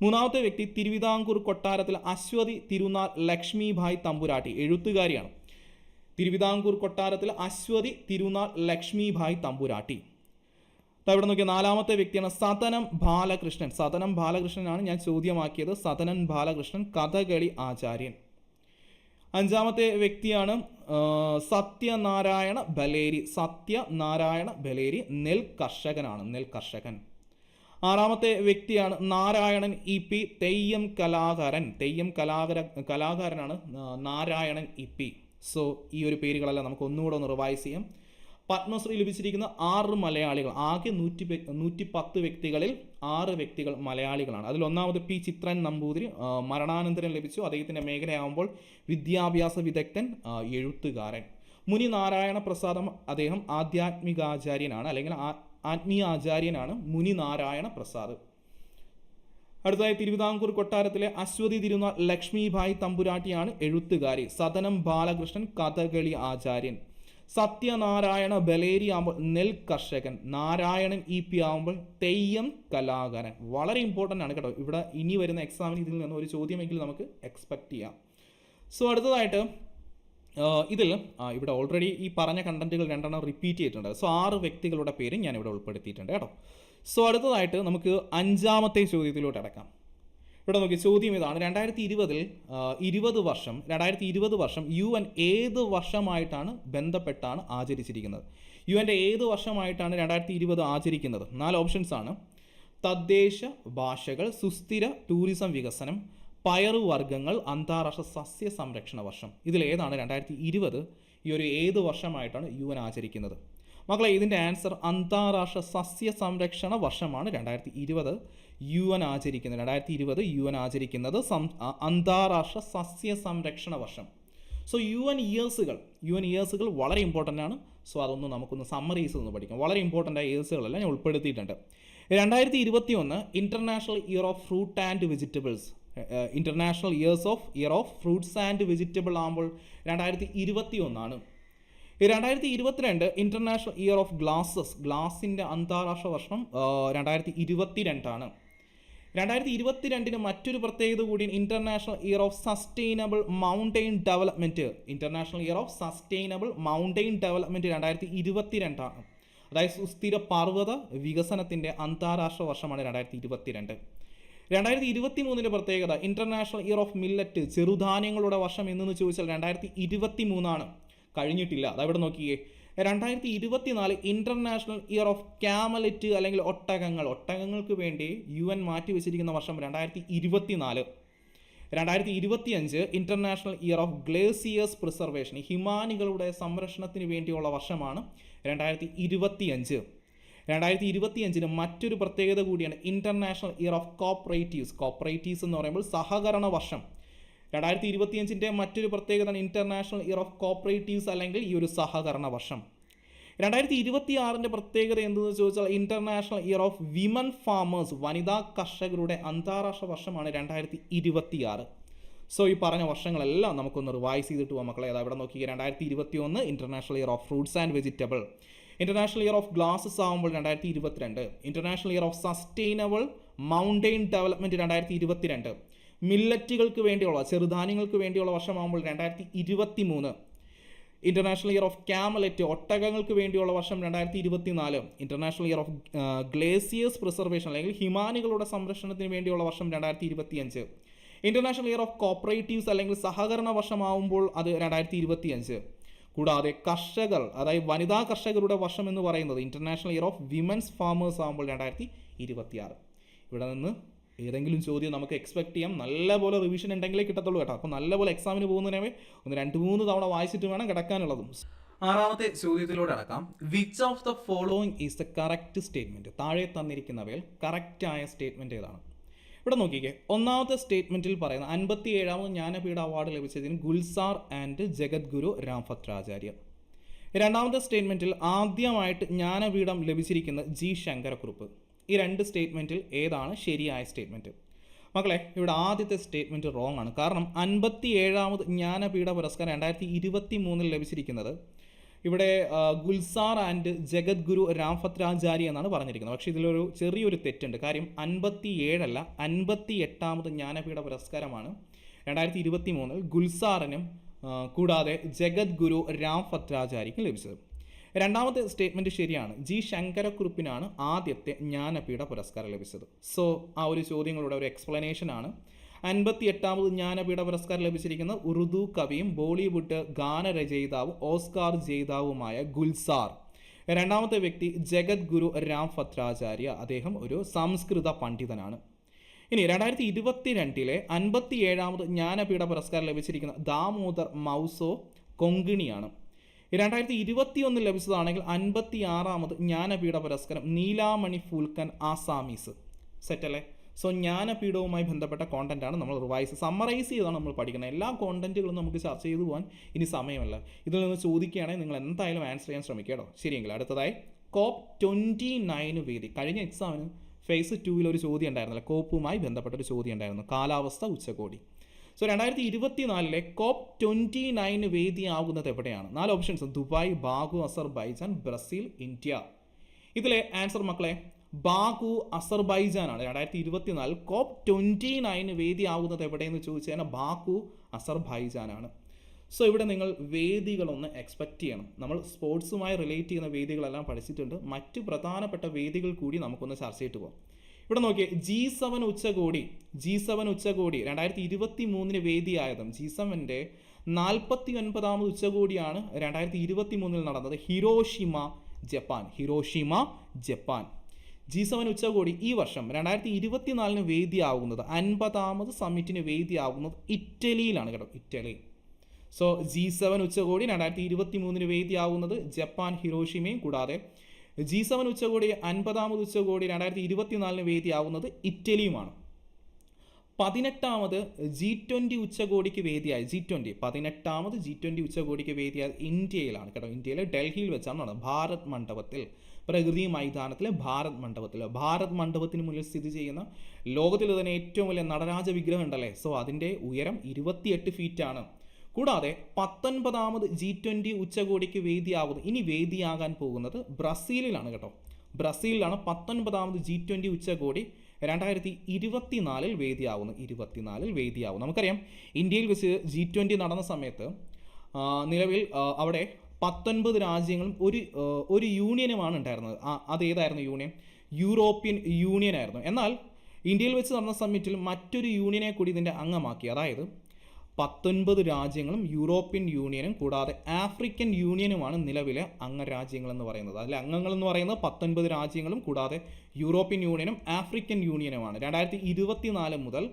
മൂന്നാമത്തെ വ്യക്തി തിരുവിതാംകൂർ കൊട്ടാരത്തിൽ അശ്വതി തിരുനാൾ ലക്ഷ്മിഭായ് തമ്പുരാട്ടി, എഴുത്തുകാരിയാണ്. തിരുവിതാംകൂർ കൊട്ടാരത്തിൽ അശ്വതി തിരുനാൾ ലക്ഷ്മിഭായ് തമ്പുരാട്ടി. ഇവിടെ നോക്കിയ നാലാമത്തെ വ്യക്തിയാണ് സതനം ബാലകൃഷ്ണൻ. സതനം ബാലകൃഷ്ണനാണ് ഞാൻ ചോദ്യമാക്കിയത്. സതനൻ ബാലകൃഷ്ണൻ, കഥകളി ആചാര്യൻ. അഞ്ചാമത്തെ വ്യക്തിയാണ് സത്യനാരായണ ബലേരി. സത്യനാരായണ ബലേരി നെൽ കർഷകനാണ്, നെൽ കർഷകൻ. ആറാമത്തെ വ്യക്തിയാണ് നാരായണൻ ഇ പി, തെയ്യം കലാകാരൻ. തെയ്യം കലാകാരനാണ് നാരായണൻ ഇ പി. സോ ഈ ഒരു പേരുകളെല്ലാം നമുക്ക് ഒന്നുകൂടെ ഒന്ന് റിവൈസ് ചെയ്യാം. പത്മശ്രീ ലഭിച്ചിരിക്കുന്ന 6 മലയാളികൾ, ആകെ 110 വ്യക്തികളിൽ 6 വ്യക്തികൾ മലയാളികളാണ്. അതിൽ ഒന്നാമത് പി ചിത്രൻ നമ്പൂതിരി, മരണാനന്തരം ലഭിച്ചു. അദ്ദേഹത്തിൻ്റെ മേഖലയാകുമ്പോൾ വിദ്യാഭ്യാസ വിദഗ്ധൻ, എഴുത്തുകാരൻ. മുനി നാരായണ പ്രസാദം, അദ്ദേഹം ആധ്യാത്മികാചാര്യനാണ്, അല്ലെങ്കിൽ ആത്മീയ ആചാര്യനാണ് മുനി നാരായണ പ്രസാദ്. അടുത്തതായി തിരുവിതാംകൂർ കൊട്ടാരത്തിലെ അശ്വതി തിരുനാൾ ലക്ഷ്മിഭായ് തമ്പുരാട്ടിയാണ് എഴുത്തുകാരി. സതനം ബാലകൃഷ്ണൻ, കഥകളി ആചാര്യൻ. സത്യനാരായണ ബലേരി ആകുമ്പോൾ നെൽ കർഷകൻ. നാരായണൻ ഇ പി ആകുമ്പോൾ തെയ്യം കലാകാരൻ. വളരെ ഇമ്പോർട്ടൻ്റ് ആണ് കേട്ടോ. ഇവിടെ ഇനി വരുന്ന എക്സാമിന് ഇതിൽ നിന്ന് ഒരു ചോദ്യമെങ്കിലും നമുക്ക് എക്സ്പെക്ട് ചെയ്യാം. സോ അടുത്തതായിട്ട് ഇതിൽ ഇവിടെ ഓൾറെഡി ഈ പറഞ്ഞ കണ്ടന്റുകൾ 2 റിപ്പീറ്റ് ചെയ്തിട്ടുണ്ട്. സോ 6 വ്യക്തികളുടെ പേര് ഞാൻ ഇവിടെ ഉൾപ്പെടുത്തിയിട്ടുണ്ട് കേട്ടോ. സോ അടുത്തതായിട്ട് നമുക്ക് 5ാമത്തെ ചോദ്യത്തിലോട്ട് അടക്കാം. ഇവിടെ നോക്കി, ചോദ്യം ഇതാണ്. 2020 വർഷം UN ഏത് വർഷമായിട്ടാണ് ബന്ധപ്പെട്ടാണ് ആചരിച്ചിരിക്കുന്നത്? UN ഏത് വർഷമായിട്ടാണ് 2020 ആചരിക്കുന്നത്? 4 ഓപ്ഷൻസ് ആണ്. തദ്ദേശ ഭാഷകൾ, സുസ്ഥിര ടൂറിസം വികസനം, പയറുവർഗ്ഗങ്ങൾ, അന്താരാഷ്ട്ര സസ്യ സംരക്ഷണ വർഷം. ഇതിലേതാണ് 2020 ഈ ഒരു ഏത് വർഷമായിട്ടാണ് UN ആചരിക്കുന്നത്? മക്കളെ, ഇതിൻ്റെ ആൻസർ അന്താരാഷ്ട്ര സസ്യ സംരക്ഷണ വർഷമാണ് 2020 UN ആചരിക്കുന്നത്. 2020 UN ആചരിക്കുന്നത് അന്താരാഷ്ട്ര സസ്യ സംരക്ഷണ വർഷം. സോ UN ഇയേഴ്സുകൾ വളരെ ഇമ്പോർട്ടൻ്റ് ആണ്. സോ അതൊന്ന് നമുക്കൊന്ന് സമ്മറൈസ് ഒന്ന് പഠിക്കാം. വളരെ ഇമ്പോർട്ടൻ്റ് ആയ ഇയേഴ്സുകളെല്ലാം ഞാൻ ഉൾപ്പെടുത്തിയിട്ടുണ്ട്. 2021 international year of fruit and vegetables. International year of fruits and vegetable ആകുമ്പോൾ 2021 ആണ്. 2022 ഇൻ്റർനാഷണൽ ഇയർ ഓഫ് ഗ്ലാസിൻ്റെ അന്താരാഷ്ട്ര വർഷം 2022 ആണ്. 2022 മറ്റൊരു പ്രത്യേകത കൂടി international year of sustainable mountain development. International year of sustainable mountain development 2022 ആണ്. അതായത് സുസ്ഥിര പർവ്വത വികസനത്തിൻ്റെ അന്താരാഷ്ട്ര വർഷമാണ് 2022. 2023 പ്രത്യേകത ഇൻ്റർനാഷണൽ ഇയർ ഓഫ് മില്ലറ്റ്, ചെറുധാന്യങ്ങളുടെ വർഷം എന്നു ചോദിച്ചാൽ 2023 ആണ്. കഴിഞ്ഞിട്ടില്ല. അതവിടെ നോക്കിയേ. 2024 ഇൻ്റർനാഷണൽ ഇയർ ഓഫ് ക്യാമലറ്റ്, അല്ലെങ്കിൽ ഒട്ടകങ്ങൾക്ക് വേണ്ടി UN മാറ്റി വെച്ചിരിക്കുന്ന വർഷം 2024. 2025 international year of glaciers preservation, ഹിമാനികളുടെ സംരക്ഷണത്തിന് വേണ്ടിയുള്ള വർഷമാണ് 2025. 2025 മറ്റൊരു പ്രത്യേകത കൂടിയാണ് ഇൻ്റർനാഷണൽ ഇയർ ഓഫ് കോപ്പറേറ്റീവ്സ് എന്ന് പറയുമ്പോൾ സഹകരണ വർഷം. 2025 മറ്റൊരു പ്രത്യേകത ഇൻ്റർനാഷണൽ ഇയർ ഓഫ് കോപ്പറേറ്റീവ്സ്, അല്ലെങ്കിൽ ഈ ഒരു സഹകരണ വർഷം. 2026 പ്രത്യേകത എന്തെന്ന് ചോദിച്ചാൽ international year of women farmers, വനിതാ കർഷകരുടെ അന്താരാഷ്ട്ര വർഷമാണ് 2026. സോ ഈ പറഞ്ഞ വർഷങ്ങളെല്ലാം നമുക്കൊന്ന് റിവൈസ് ചെയ്തിട്ട് പോകാം മക്കളെ. അത് അവിടെ നോക്കി. 2021 international year of fruits and vegetable. International year of glasses ആകുമ്പോൾ 2022. International year of sustainable mountain development 2022. മില്ലറ്റുകൾക്ക് വേണ്ടിയുള്ള, ചെറുധാന്യങ്ങൾക്ക് വേണ്ടിയുള്ള വർഷമാകുമ്പോൾ 2023. ഇൻ്റർനാഷണൽ ഇയർ ഓഫ് ക്യാമലറ്റ്, ഒട്ടകങ്ങൾക്ക് വേണ്ടിയുള്ള വർഷം 2024. International year of glaciers preservation, അല്ലെങ്കിൽ ഹിമാനികളുടെ സംരക്ഷണത്തിന് വേണ്ടിയുള്ള വർഷം 2025. ഇൻ്റർനാഷണൽ ഇയർ ഓഫ് കോപ്പറേറ്റീവ്സ്, അല്ലെങ്കിൽ സഹകരണ വർഷമാകുമ്പോൾ അത് 2025. കൂടാതെ കർഷകർ, അതായത് വനിതാ കർഷകരുടെ വർഷം എന്ന് പറയുന്നത് international year of women's farmers ആകുമ്പോൾ 2026. ഇവിടെ നിന്ന് ഏതെങ്കിലും ചോദ്യം നമുക്ക് എക്സ്പെക്ട് ചെയ്യാം. നല്ലപോലെ റിവിഷൻ ഉണ്ടെങ്കിലേ കിട്ടത്തുള്ളൂ കേട്ടോ. അപ്പോൾ നല്ലപോലെ എക്സാമിന് പോകുന്നതിനെ ഒന്ന് 2-3 തവണ വായിച്ചിട്ട് വേണം കിടക്കാനുള്ളതും. 6ാമത്തെ ചോദ്യത്തിലൂടെ അടക്കാം. Which of the following is the correct statement? താഴെ തന്നിരിക്കുന്നവയിൽ കറക്റ്റായ സ്റ്റേറ്റ്മെൻറ്റ് ഏതാണ്? ഇവിടെ നോക്കിക്കേ. 1ാമത്തെ സ്റ്റേറ്റ്മെൻറ്റിൽ പറയുന്ന 57ാമത് ജ്ഞാനപീഠ അവാർഡ് ലഭിച്ചതിന് ഗുൽസാർ ആൻഡ് ജഗദ്ഗുരു രാംഭദ്രാചാര്യ. രണ്ടാമത്തെ സ്റ്റേറ്റ്മെൻറ്റിൽ ആദ്യമായിട്ട് ജ്ഞാനപീഠം ലഭിച്ചിരിക്കുന്നത് ജി ശങ്കരക്കുറുപ്പ്. ഈ രണ്ട് സ്റ്റേറ്റ്മെൻറ്റിൽ ഏതാണ് ശരിയായ സ്റ്റേറ്റ്മെൻറ്റ്? മക്കളെ, ഇവിടെ ആദ്യത്തെ സ്റ്റേറ്റ്മെൻറ്റ് റോങ് ആണ്. കാരണം 57ാമത് ജ്ഞാനപീഠ പുരസ്കാരം 2023 ലഭിച്ചിരിക്കുന്നത് ഇവിടെ ഗുൽസാർ ആൻഡ് ജഗദ്ഗുരു രാംഭദ്രാചാര്യ എന്നാണ് പറഞ്ഞിരിക്കുന്നത്. പക്ഷേ ഇതിലൊരു ചെറിയൊരു തെറ്റുണ്ട്. കാര്യം 57 58ാമത് ജ്ഞാനപീഠ പുരസ്കാരമാണ് 2023 ഗുൽസാറിനും കൂടാതെ ജഗദ്ഗുരു രാംഭദ്രാചാര്യയ്ക്കും ലഭിച്ചത്. രണ്ടാമത്തെ സ്റ്റേറ്റ്മെൻറ്റ് ശരിയാണ്. ജി ശങ്കരക്കുറുപ്പിനാണ് ആദ്യത്തെ ജ്ഞാനപീഠ പുരസ്കാരം ലഭിച്ചത്. സോ ആ ഒരു ചോദ്യങ്ങളുടെ ഒരു എക്സ്പ്ലനേഷൻ ആണ്. 58ാമത് ജ്ഞാനപീഠ പുരസ്കാരം ലഭിച്ചിരിക്കുന്ന ഉറുദു കവിയും ബോളിവുഡ് ഗാനരചയിതാവും ഓസ്കാർ ജേതാവുമായ ഗുൽസാർ. രണ്ടാമത്തെ വ്യക്തി ജഗദ്ഗുരു രാംഭദ്രാചാര്യ. അദ്ദേഹം ഒരു സംസ്കൃത പണ്ഡിതനാണ്. ഇനി 2022 57ാമത് ജ്ഞാനപീഠ പുരസ്കാരം ലഭിച്ചിരിക്കുന്ന ദാമോദർ മൗസോ കൊങ്കിണിയാണ്. 2021 ലഭിച്ചതാണെങ്കിൽ 56ാമത് ജ്ഞാനപീഠ പുരസ്കാരം നീലാമണി ഫുൽക്കൻ ആസാമീസ്. സെറ്റല്ലേ? സോ ജ്ഞാനപീഠവുമായി ബന്ധപ്പെട്ട കോണ്ടന്റാണ് നമ്മൾ സമ്മറൈസ് ചെയ്താണ് നമ്മൾ പഠിക്കുന്നത്. എല്ലാ കോണ്ടന്റുകളും നമുക്ക് ചർച്ച ചെയ്തു പോകാൻ ഇനി സമയമല്ല. ഇതിൽ നിന്ന് ചോദിക്കുകയാണെങ്കിൽ നിങ്ങൾ എന്തായാലും ആൻസർ ചെയ്യാൻ ശ്രമിക്കുക കേട്ടോ. ശരിയെങ്കിൽ അടുത്തതായി COP29 വേദി. കഴിഞ്ഞ എക്സാമിന് ഫേസ് 2 ഒരു ചോദ്യം ഉണ്ടായിരുന്നല്ലോ, കോപ്പുമായി ബന്ധപ്പെട്ട ഒരു ചോദ്യം ഉണ്ടായിരുന്നു, കാലാവസ്ഥ ഉച്ചകോടി. സോ 2024 COP29 വേദിയാകുന്നത് എവിടെയാണ്? 4 options: Dubai, Baku, Azerbaijan, Brazil, India. ഇതിലെ ആൻസർ മക്കളെ ബാഗു അസർബൈജാനാണ്. 2024 COP29 വേദിയാകുന്നത് എവിടെയെന്ന് ചോദിച്ചു കഴിഞ്ഞാൽ ബാഗു അസർബൈജാനാണ്. സോ ഇവിടെ നിങ്ങൾ വേദികളൊന്ന് എക്സ്പെക്റ്റ് ചെയ്യണം. നമ്മൾ സ്പോർട്സുമായി റിലേറ്റ് ചെയ്യുന്ന വേദികളെല്ലാം പഠിച്ചിട്ടുണ്ട്. മറ്റ് പ്രധാനപ്പെട്ട വേദികൾ കൂടി നമുക്കൊന്ന് ചർച്ച ചെയ്തിട്ട് പോകാം. ഇവിടെ നോക്കിയേ, G7 ഉച്ചകോടി 2023 വേദിയായതും G7ൻ്റെ 49ാമത് ഉച്ചകോടിയാണ് 2023 നടന്നത്. Hiroshima, Japan. G7 ഉച്ചകോടി ഈ വർഷം 2024 വേദിയാകുന്നത് 50ാമത് സമ്മിറ്റിന് വേദിയാകുന്നത് ഇറ്റലിയിലാണ് കേട്ടോ, ഇറ്റലി. സോ G7 ഉച്ചകോടി 2023 വേദിയാകുന്നത് ജപ്പാൻ ഹിരോഷിമയും, കൂടാതെ G7 ഉച്ചകോടി 50ാമത് ഉച്ചകോടി 2024 വേദിയാവുന്നത് ഇറ്റലിയുമാണ്. 18ാമത് G20 ഉച്ചകോടിക്ക് വേദിയായ 18ാമത് G20 ഉച്ചകോടിക്ക് വേദിയായ ഇന്ത്യയിലാണ് കേട്ടോ. ഇന്ത്യയിലെ ഡൽഹിയിൽ വെച്ചാണ് നടന്നത്. ഭാരത് മണ്ഡപത്തിൽ, പ്രകൃതി മൈതാനത്തിലെ ഭാരത് മണ്ഡപത്തിന് മുന്നിൽ സ്ഥിതി ചെയ്യുന്ന ലോകത്തിൽ തന്നെ ഏറ്റവും വലിയ നടരാജ വിഗ്രഹം ഉണ്ടല്ലേ. സോ അതിൻ്റെ ഉയരം 28 ഫീറ്റാണ്. കൂടാതെ 19ാമത് G20 ഉച്ചകോടിക്ക് വേദിയാകാൻ പോകുന്നത് ബ്രസീലിലാണ് കേട്ടോ. ബ്രസീലിലാണ് 19ാമത് G20 ഉച്ചകോടി 2024 വേദിയാവും. നമുക്കറിയാം ഇന്ത്യയിൽ വെച്ച് G20 നടന്ന സമയത്ത് നിലവിൽ അവിടെ 19 രാജ്യങ്ങളും ഒരു യൂണിയനുമാണ് ഉണ്ടായിരുന്നത്. അതേതായിരുന്നു യൂണിയൻ? യൂറോപ്യൻ യൂണിയൻ ആയിരുന്നു. എന്നാൽ ഇന്ത്യയിൽ വെച്ച് നടന്ന സമ്മിറ്റിൽ മറ്റൊരു യൂണിയനെ കൂടി ഇതിൻ്റെ അംഗമാക്കി. അതായത് 19 രാജ്യങ്ങളും യൂറോപ്യൻ യൂണിയനും കൂടാതെ ആഫ്രിക്കൻ യൂണിയനുമാണ് നിലവിലെ അംഗരാജ്യങ്ങൾ എന്ന് പറയുന്നത്. അതിലെ അംഗങ്ങൾ എന്ന് പറയുന്നത് 19 രാജ്യങ്ങളും കൂടാതെ യൂറോപ്യൻ യൂണിയനും ആഫ്രിക്കൻ യൂണിയനുമാണ്. 2024 മുതൽ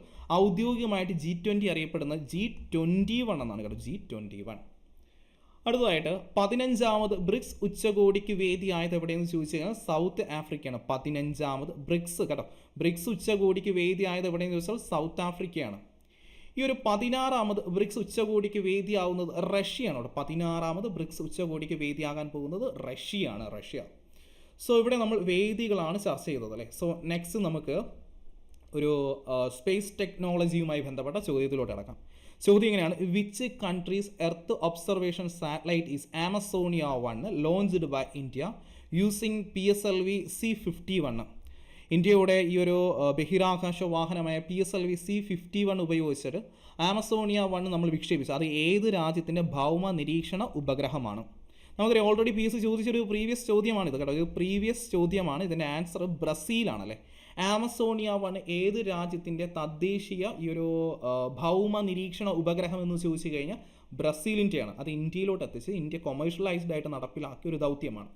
ഔദ്യോഗികമായിട്ട് G20 അറിയപ്പെടുന്നത് G21 എന്നാണ് കേട്ടോ, G21. അടുത്തതായിട്ട് 15ാമത് ബ്രിക്സ് ഉച്ചകോടിക്ക് വേദിയായത് എവിടെയെന്ന് ചോദിച്ചു കഴിഞ്ഞാൽ സൗത്ത് ആഫ്രിക്കയാണ്. 15ാമത് ബ്രിക്സ് ഉച്ചകോടിക്ക് വേദിയായത് എവിടെയെന്ന് ചോദിച്ചാൽ സൗത്ത് ആഫ്രിക്കയാണ്. ഈ ഒരു 16ാമത് ബ്രിക്സ് ഉച്ചകോടിക്ക് വേദിയാവുന്നത് റഷ്യയാണ്. 16ാമത് ബ്രിക്സ് ഉച്ചകോടിക്ക് വേദിയാകാൻ പോകുന്നത് റഷ്യ. സോ ഇവിടെ നമ്മൾ വേദികളാണ് ചർച്ച ചെയ്തത് അല്ലേ. സോ നെക്സ്റ്റ് നമുക്ക് ഒരു സ്പേസ് ടെക്നോളജിയുമായി ബന്ധപ്പെട്ട ചോദ്യത്തിലോട്ട് കിടക്കാം. ചോദ്യം ഇങ്ങനെയാണ്: which countries earth observation satellite is Amazonia 1 launched by India using PSLV C51? ഇന്ത്യയുടെ ഈ ഒരു ബഹിരാകാശ വാഹനമായ PSLV C51 ഉപയോഗിച്ചിട്ട് ആമസോണിയ 1 നമ്മൾ വിക്ഷേപിച്ചു. അത് ഏത് രാജ്യത്തിൻ്റെ ഭൗമ നിരീക്ഷണ ഉപഗ്രഹമാണ്? നമുക്കറിയാം, ഓൾറെഡി PSC ചോദിച്ചൊരു പ്രീവിയസ് ചോദ്യമാണിത് കേട്ടോ. ഇത് പ്രീവിയസ് ചോദ്യമാണ്. ഇതിൻ്റെ ആൻസർ ബ്രസീലാണല്ലേ. ആമസോണിയ 1 ഏത് രാജ്യത്തിൻ്റെ തദ്ദേശീയ ഈ ഒരു ഭൗമ നിരീക്ഷണ ഉപഗ്രഹം എന്ന് ചോദിച്ചു കഴിഞ്ഞാൽ ബ്രസീലിൻ്റെയാണ്. അത് ഇന്ത്യയിലോട്ട് എത്തിച്ച് ഇന്ത്യ കൊമേഴ്ഷ്യലൈസ്ഡ് ആയിട്ട് നടപ്പിലാക്കിയ ഒരു ദൗത്യമാണ്.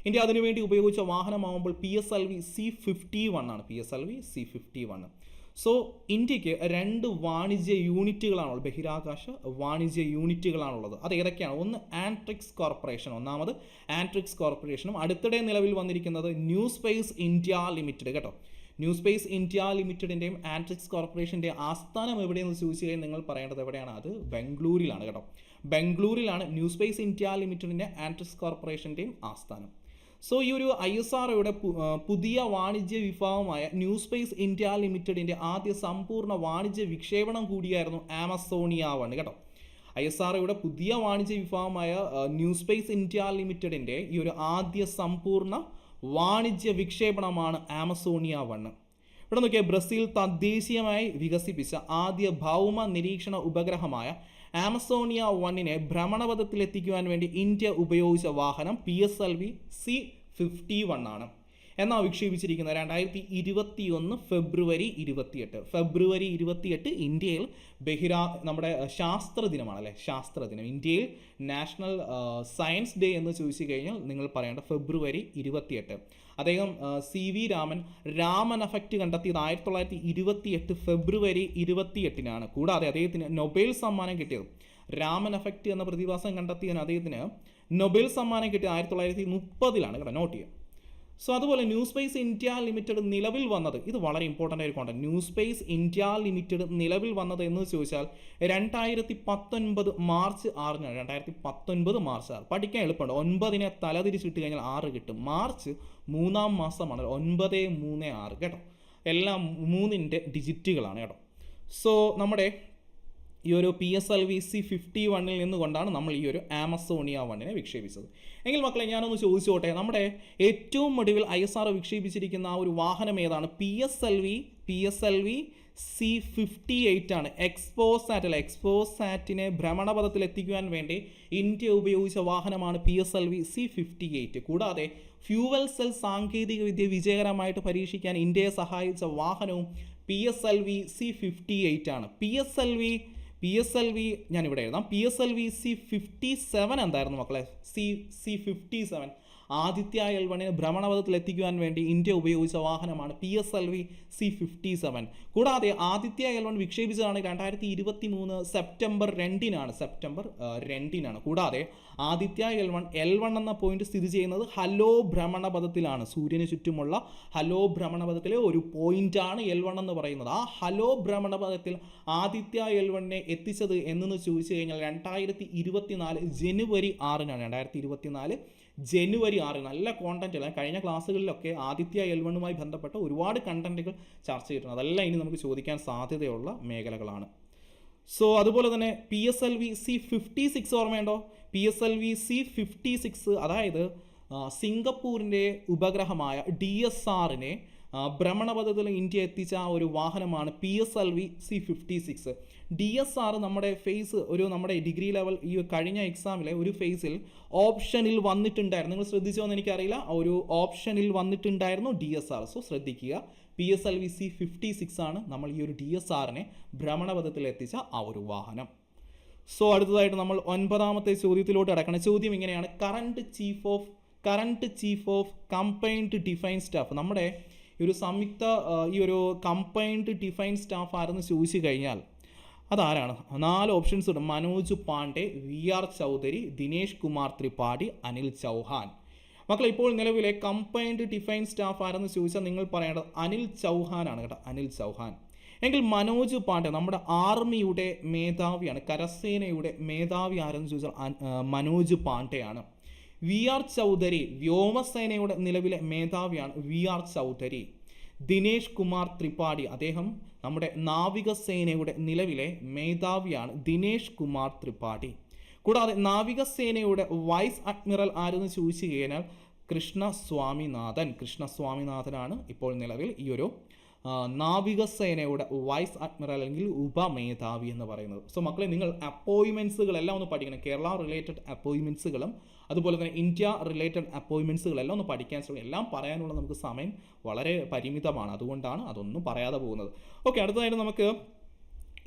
ഇന്ത്യ അതിനുവേണ്ടി ഉപയോഗിച്ച വാഹനമാകുമ്പോൾ PSLV C51 ആണ്. PSLV C51. സോ ഇന്ത്യക്ക് 2 വാണിജ്യ യൂണിറ്റുകളാണുള്ളത്, ബഹിരാകാശ വാണിജ്യ യൂണിറ്റുകളാണുള്ളത്. അത് ഏതൊക്കെയാണ്? ഒന്ന് ആൻട്രിക്സ് കോർപ്പറേഷൻ, ഒന്നാമത് ആൻട്രിക്സ് കോർപ്പറേഷനും അടുത്തിടെ നിലവിൽ വന്നിരിക്കുന്നത് ന്യൂ സ്പേസ് ഇന്ത്യ ലിമിറ്റഡ് കേട്ടോ. ന്യൂ സ്പേസ് ഇന്ത്യ ലിമിറ്റഡിൻ്റെയും ആൻട്രിക്സ് കോർപ്പറേഷൻ്റെയും ആസ്ഥാനം എവിടെയെന്ന് ചോദിച്ചു കഴിഞ്ഞാൽ നിങ്ങൾ പറയേണ്ടത് എവിടെയാണ്? അത് ബംഗളൂരിലാണ് കേട്ടോ. ബംഗളൂരിലാണ് ന്യൂ സ്പേസ് ഇന്ത്യ ലിമിറ്റഡിൻ്റെ ആൻട്രിക്സ് കോർപ്പറേഷൻ്റെയും ആസ്ഥാനം. സോ ഈ ഒരു ISROയുടെ പുതിയ വാണിജ്യ വിഭാഗമായ ന്യൂ സ്പേസ് ഇന്ത്യ ലിമിറ്റഡിൻ്റെ ആദ്യ സമ്പൂർണ്ണ വാണിജ്യ വിക്ഷേപണം കൂടിയായിരുന്നു ആമസോണിയ 1 കേട്ടോ. ISROയുടെ പുതിയ വാണിജ്യ വിഭാഗമായ ന്യൂ സ്പേസ് ഇന്ത്യ ലിമിറ്റഡിൻ്റെ ഈ ഒരു ആദ്യ സമ്പൂർണ്ണ വാണിജ്യ വിക്ഷേപണമാണ് ആമസോണിയ 1. ഇവിടെ നോക്കിയാൽ ബ്രസീൽ തദ്ദേശീയമായി വികസിപ്പിച്ച ആദ്യ ഭൗമ നിരീക്ഷണ ഉപഗ്രഹമായ ആമസോണിയ 1നെ ഭ്രമണപഥത്തിലെത്തിക്കുവാൻ വേണ്ടി ഇന്ത്യ ഉപയോഗിച്ച വാഹനം PSLV C-51 ആണ്. എന്നാൽ വിക്ഷേപിച്ചിരിക്കുന്നത് 2021 ഫെബ്രുവരി 28 ഇന്ത്യയിൽ നമ്മുടെ ശാസ്ത്ര ദിനമാണ് അല്ലേ, ശാസ്ത്രദിനം. ഇന്ത്യയിൽ നാഷണൽ സയൻസ് ഡേ എന്ന് ചോദിച്ചു കഴിഞ്ഞാൽ നിങ്ങൾ പറയേണ്ട ഫെബ്രുവരി 28. അദ്ദേഹം CV രാമൻ എഫക്റ്റ് കണ്ടെത്തിയത് 1928 ഫെബ്രുവരി 28 കൂടാതെ അദ്ദേഹത്തിന് നൊബേൽ സമ്മാനം കിട്ടിയത്, രാമൻ എഫക്റ്റ് എന്ന പ്രതിഭാസം കണ്ടെത്തിയതിന് അദ്ദേഹത്തിന് നൊബേൽ സമ്മാനം കിട്ടിയത് 1930 കേട്ടോ, നോട്ട് ചെയ്യുക. സോ അതുപോലെ ന്യൂ സ്പേസ് ഇന്ത്യ ലിമിറ്റഡ് നിലവിൽ വന്നത്, ഇത് വളരെ ഇമ്പോർട്ടൻ്റ് ആയ content, new space India limited നിലവിൽ വന്നത് എന്ന് ചോദിച്ചാൽ 2019 മാർച്ച് 6 2019 മാർച്ച് 6. പഠിക്കാൻ എളുപ്പമുണ്ട്. 9നെ തലതിരിച്ചിട്ട് കഴിഞ്ഞാൽ 6 കിട്ടും. മാർച്ച് 3ാം മാസമാണ്, 936 കേട്ടോ. എല്ലാം 3ൻ്റെ ഡിജിറ്റുകളാണ് കേട്ടോ. സോ നമ്മുടെ ഈ ഒരു PSLV C-51 നിന്നുകൊണ്ടാണ് നമ്മൾ ഈ ഒരു ആമസോണിയ 1നെ വിക്ഷേപിച്ചത്. എങ്കിൽ മക്കളെ ഞാനൊന്ന് ചോദിച്ചോട്ടെ, നമ്മുടെ ഏറ്റവും ഒടുവിൽ ISRO വിക്ഷേപിച്ചിരിക്കുന്ന ആ ഒരു വാഹനം ഏതാണ്? PSLV C-58 ആണ്. എക്സ്പോസാറ്റിനെ ഭ്രമണപഥത്തിൽ എത്തിക്കുവാൻ വേണ്ടി ഇന്ത്യ ഉപയോഗിച്ച വാഹനമാണ് PSLV C-58. കൂടാതെ ഫ്യൂവൽ സെൽ സാങ്കേതിക വിദ്യ വിജയകരമായിട്ട് പരീക്ഷിക്കാൻ ഇന്ത്യയെ സഹായിച്ച വാഹനവും PSLV C-58 ആണ്. PSLV ഞാനിവിടെ എഴുതാം. PSLV C-57 എന്തായിരുന്നു മക്കളെ? C-57 ആദിത്യ L1 ഭ്രമണപഥത്തിൽ എത്തിക്കുവാൻ വേണ്ടി ഇന്ത്യ ഉപയോഗിച്ച വാഹനമാണ് PSLV C-57. കൂടാതെ ആദിത്യ L1 വിക്ഷേപിച്ചതാണ് 2023 സെപ്റ്റംബർ 2 കൂടാതെ ആദിത്യ L1 എന്ന പോയിന്റ് സ്ഥിതി ചെയ്യുന്നത് ഹലോ ഭ്രമണപഥത്തിലാണ്. സൂര്യന് ചുറ്റുമുള്ള ഹലോ ഭ്രമണപഥത്തിലെ ഒരു പോയിന്റാണ് L1 എന്ന് പറയുന്നത്. ആ ഹലോ ഭ്രമണപഥത്തിൽ ആദിത്യ L1നെ എത്തിച്ചത് എന്നു ചോദിച്ചു കഴിഞ്ഞാൽ 2024 ജനുവരി 6 ജനുവരി 6. നല്ല കോണ്ടന്റ് അല്ല, കഴിഞ്ഞ ക്ലാസ്സുകളിലൊക്കെ ആദിത്യ L1മായി ബന്ധപ്പെട്ട ഒരുപാട് കണ്ടന്റുകൾ ചർച്ച ചെയ്തിട്ടുണ്ട്. അതെല്ലാം ഇനി നമുക്ക് ചോദിക്കാൻ സാധ്യതയുള്ള മേഖലകളാണ്. സോ അതുപോലെ തന്നെ PSLV C-56 ഓർമ്മയുണ്ടോ? PSLV C-56 അതായത് സിംഗപ്പൂരിൻ്റെ ഉപഗ്രഹമായ DSRനെ ഭ്രമണപഥത്തിൽ ഇന്ത്യ എത്തിച്ച ആ ഒരു വാഹനമാണ് PSLV C-56. DSR നമ്മുടെ നമ്മുടെ ഡിഗ്രി ലെവൽ ഈ കഴിഞ്ഞ എക്സാമിലെ ഒരു ഫേസിൽ ഓപ്ഷനിൽ വന്നിട്ടുണ്ടായിരുന്നു. നിങ്ങൾ ശ്രദ്ധിച്ചോന്ന് എനിക്കറിയില്ല, ഒരു ഓപ്ഷനിൽ വന്നിട്ടുണ്ടായിരുന്നു DSR. സോ ശ്രദ്ധിക്കുക, PSLV C-56 ആണ് നമ്മൾ ഈ ഒരു DSRനെ ഭ്രമണപഥത്തിൽ എത്തിച്ച ആ ഒരു വാഹനം. സോ അടുത്തതായിട്ട് നമ്മൾ 9ാമത്തെ ചോദ്യത്തിലോട്ട് അടക്കണം. ചോദ്യം ഇങ്ങനെയാണ്: current chief of combined defined staff, നമ്മുടെ ഈ ഒരു സംയുക്ത ഈ ഒരു കമ്പൈൻഡ് ഡിഫൈൻഡ് സ്റ്റാഫ് ആരെന്ന് ചോദിച്ചു കഴിഞ്ഞാൽ അതാരാണ്? 4 ഓപ്ഷൻസ് ഉണ്ട്. മനോജ് പാണ്ഡെ, VR ചൗധരി, ദിനേശ് കുമാർ ത്രിപാഠി, അനിൽ ചൗഹാൻ. മക്കളെ ഇപ്പോൾ നിലവിലെ കമ്പൈൻഡ് ഡിഫൈൻഡ് സ്റ്റാഫ് ആരെന്ന് ചോദിച്ചാൽ നിങ്ങൾ പറയേണ്ടത് അനിൽ ചൗഹാൻ ആണ് കേട്ടോ, അനിൽ ചൗഹാൻ. എങ്കിൽ മനോജ് പാണ്ഡെ നമ്മുടെ ആർമിയുടെ മേധാവിയാണ്, കരസേനയുടെ മേധാവി ആരെന്ന് ചോദിച്ചാൽ മനോജ് പാണ്ഡെയാണ്. VR ചൗധരി വ്യോമസേനയുടെ നിലവിലെ മേധാവിയാണ്, VR ചൗധരി. ദിനേശ് കുമാർ ത്രിപാഠി അദ്ദേഹം നമ്മുടെ നാവികസേനയുടെ നിലവിലെ മേധാവിയാണ്, ദിനേശ് കുമാർ ത്രിപാഠി. കൂടാതെ നാവികസേനയുടെ വൈസ് അഡ്മിറൽ ആരെന്ന് ചോദിച്ചു കഴിഞ്ഞാൽ കൃഷ്ണസ്വാമിനാഥനാണ് ഇപ്പോൾ നിലവിൽ ഈ ഒരു നാവികസേനയുടെ വൈസ് അഡ്മിറൽ അല്ലെങ്കിൽ ഉപമേധാവി എന്ന് പറയുന്നത്. സോ മക്കളെ നിങ്ങൾ അപ്പോയിൻമെൻറ്റ്സുകളെല്ലാം ഒന്ന് പഠിക്കണം. കേരള റിലേറ്റഡ് അപ്പോയിൻമെൻറ്റ്സുകളും അതുപോലെ തന്നെ ഇന്ത്യ റിലേറ്റഡ് അപ്പോയിൻമെൻറ്റ്സുകളെല്ലാം ഒന്ന് പഠിക്കാൻ ശ്രമിക്കും. എല്ലാം പറയാനുള്ള നമുക്ക് സമയം വളരെ പരിമിതമാണ്, അതുകൊണ്ടാണ് അതൊന്നും പറയാതെ പോകുന്നത്. ഓക്കെ, അടുത്തതായിട്ട് നമുക്ക്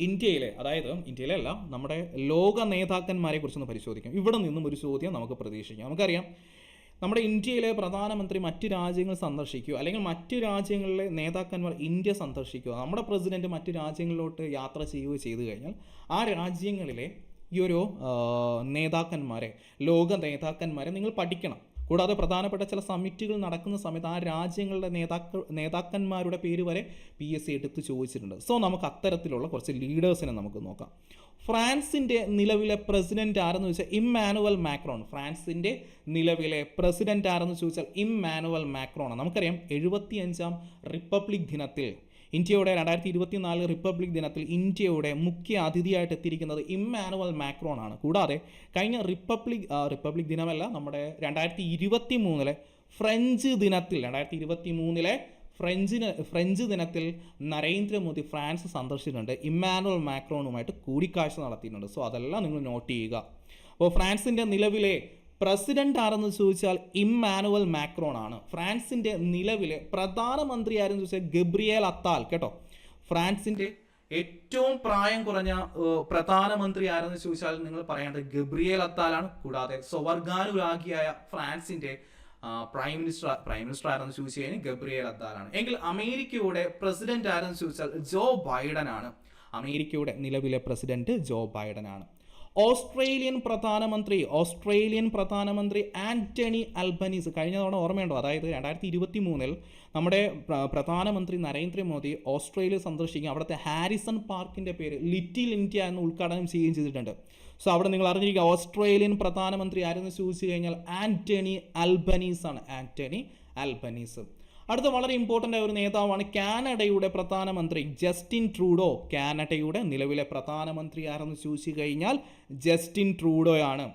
ഇന്ത്യയിലെ അല്ല, നമ്മുടെ ലോക നേതാക്കന്മാരെ കുറിച്ചൊന്ന് പരിശോധിക്കാം. ഇവിടെ നിന്നും ഒരു ചോദ്യം നമുക്ക് പ്രതീക്ഷിക്കാം. നമുക്കറിയാം നമ്മുടെ ഇന്ത്യയിലെ പ്രധാനമന്ത്രി മറ്റ് രാജ്യങ്ങൾ സന്ദർശിക്കുക അല്ലെങ്കിൽ മറ്റ് രാജ്യങ്ങളിലെ നേതാക്കന്മാർ ഇന്ത്യ സന്ദർശിക്കുക, നമ്മുടെ പ്രസിഡന്റ് മറ്റ് രാജ്യങ്ങളിലോട്ട് യാത്ര ചെയ്യുകയോ ചെയ്തു കഴിഞ്ഞാൽ ആ രാജ്യങ്ങളിലെ ഈ ഒരു ലോക നേതാക്കന്മാരെ നിങ്ങൾ പഠിക്കണം. കൂടാതെ പ്രധാനപ്പെട്ട ചില സമ്മിറ്റുകൾ നടക്കുന്ന സമയത്ത് ആ രാജ്യങ്ങളുടെ നേതാക്കന്മാരുടെ പേര് വരെ PSC എടുത്ത് ചോദിച്ചിട്ടുണ്ട്. സോ നമുക്ക് അത്തരത്തിലുള്ള കുറച്ച് ലീഡേഴ്സിനെ നമുക്ക് നോക്കാം. ഫ്രാൻസിൻ്റെ നിലവിലെ പ്രസിഡന്റ് ആരെന്ന് ചോദിച്ചാൽ ഇമ്മാനുവൽ മാക്രോൺ. ഫ്രാൻസിൻ്റെ നിലവിലെ പ്രസിഡന്റ് ആരെന്ന് ചോദിച്ചാൽ ഇമ്മാനുവൽ മാക്രോൺ. നമുക്കറിയാം 75ാം റിപ്പബ്ലിക് ദിനത്തിൽ ഇന്ത്യയുടെ 2024 റിപ്പബ്ലിക് ദിനത്തിൽ ഇന്ത്യയുടെ മുഖ്യ അതിഥിയായിട്ട് എത്തിയിരിക്കുന്നത് ഇമ്മാനുവൽ മാക്രോൺ ആണ്. കൂടാതെ കഴിഞ്ഞ റിപ്പബ്ലിക് ദിനമല്ല, നമ്മുടെ 2023 ഫ്രഞ്ച് ദിനത്തിൽ 2023 ഫ്രഞ്ച് ദിനത്തിൽ നരേന്ദ്രമോദി ഫ്രാൻസ് സന്ദർശിച്ചിട്ടുണ്ട്. ഇമ്മാനുവൽ മാക്രോണുമായിട്ട് കൂടിക്കാഴ്ച നടത്തിയിട്ടുണ്ട്. സോ അതെല്ലാം നിങ്ങൾ നോട്ട് ചെയ്യുക. അപ്പോൾ ഫ്രാൻസിൻ്റെ നിലവിലെ പ്രസിഡന്റ് ആരെന്ന് ചോദിച്ചാൽ ഇമ്മാനുവൽ മാക്രോൺ ആണ്. ഫ്രാൻസിൻ്റെ നിലവിലെ പ്രധാനമന്ത്രി ആരെന്ന് ചോദിച്ചാൽ ഗബ്രിയേൽ അത്താൽ. കേട്ടോ, ഫ്രാൻസിൻ്റെ ഏറ്റവും പ്രായം കുറഞ്ഞ പ്രധാനമന്ത്രി ആരെന്ന് ചോദിച്ചാൽ നിങ്ങൾ പറയേണ്ടത് ഗബ്രിയേൽ അത്താലാണ്. കൂടാതെ സ്വർഗാനുരാഗിയായ ഫ്രാൻസിൻ്റെ പ്രൈം മിനിസ്റ്റർ ആരെന്ന് ചോദിച്ചു കഴിഞ്ഞാൽ ഗബ്രിയേൽ അത്താലാണ്. എങ്കിൽ അമേരിക്കയുടെ പ്രസിഡന്റ് ആരെന്ന് ചോദിച്ചാൽ ജോ ബൈഡൻ ആണ്. അമേരിക്കയുടെ നിലവിലെ പ്രസിഡന്റ് ജോ ബൈഡൻ ആണ്. ഓസ്ട്രേലിയൻ പ്രധാനമന്ത്രി ആന്റണി അൽബനീസ്. കഴിഞ്ഞ തവണ ഓർമ്മയുണ്ടോ? അതായത് 2023 നമ്മുടെ പ്രധാനമന്ത്രി നരേന്ദ്രമോദി ഓസ്ട്രേലിയ സന്ദർശിക്കും. അവിടുത്തെ ഹാരിസൺ പാർക്കിന്റെ പേര് ലിറ്റിൽ ഇന്ത്യ എന്ന് ഉദ്ഘാടനം ചെയ്യുകയും ചെയ്തിട്ടുണ്ട്. സോ അവിടെ നിങ്ങൾ അറിഞ്ഞിരിക്കുക, ഓസ്ട്രേലിയൻ പ്രധാനമന്ത്രി ആരെന്ന് ചോദിച്ചു കഴിഞ്ഞാൽ ആന്റണി അൽബനീസ് ആണ്. Anthony Albanese. അടുത്ത വളരെ ഇമ്പോർട്ടൻ്റ് ആയ ഒരു നേതാവാണ് കാനഡയുടെ പ്രധാനമന്ത്രി ജസ്റ്റിൻ ട്രൂഡോ. കാനഡയുടെ നിലവിലെ പ്രധാനമന്ത്രി ആരെന്ന് ചോദിച്ചു കഴിഞ്ഞാൽ ജസ്റ്റിൻ ട്രൂഡോ ആണ്.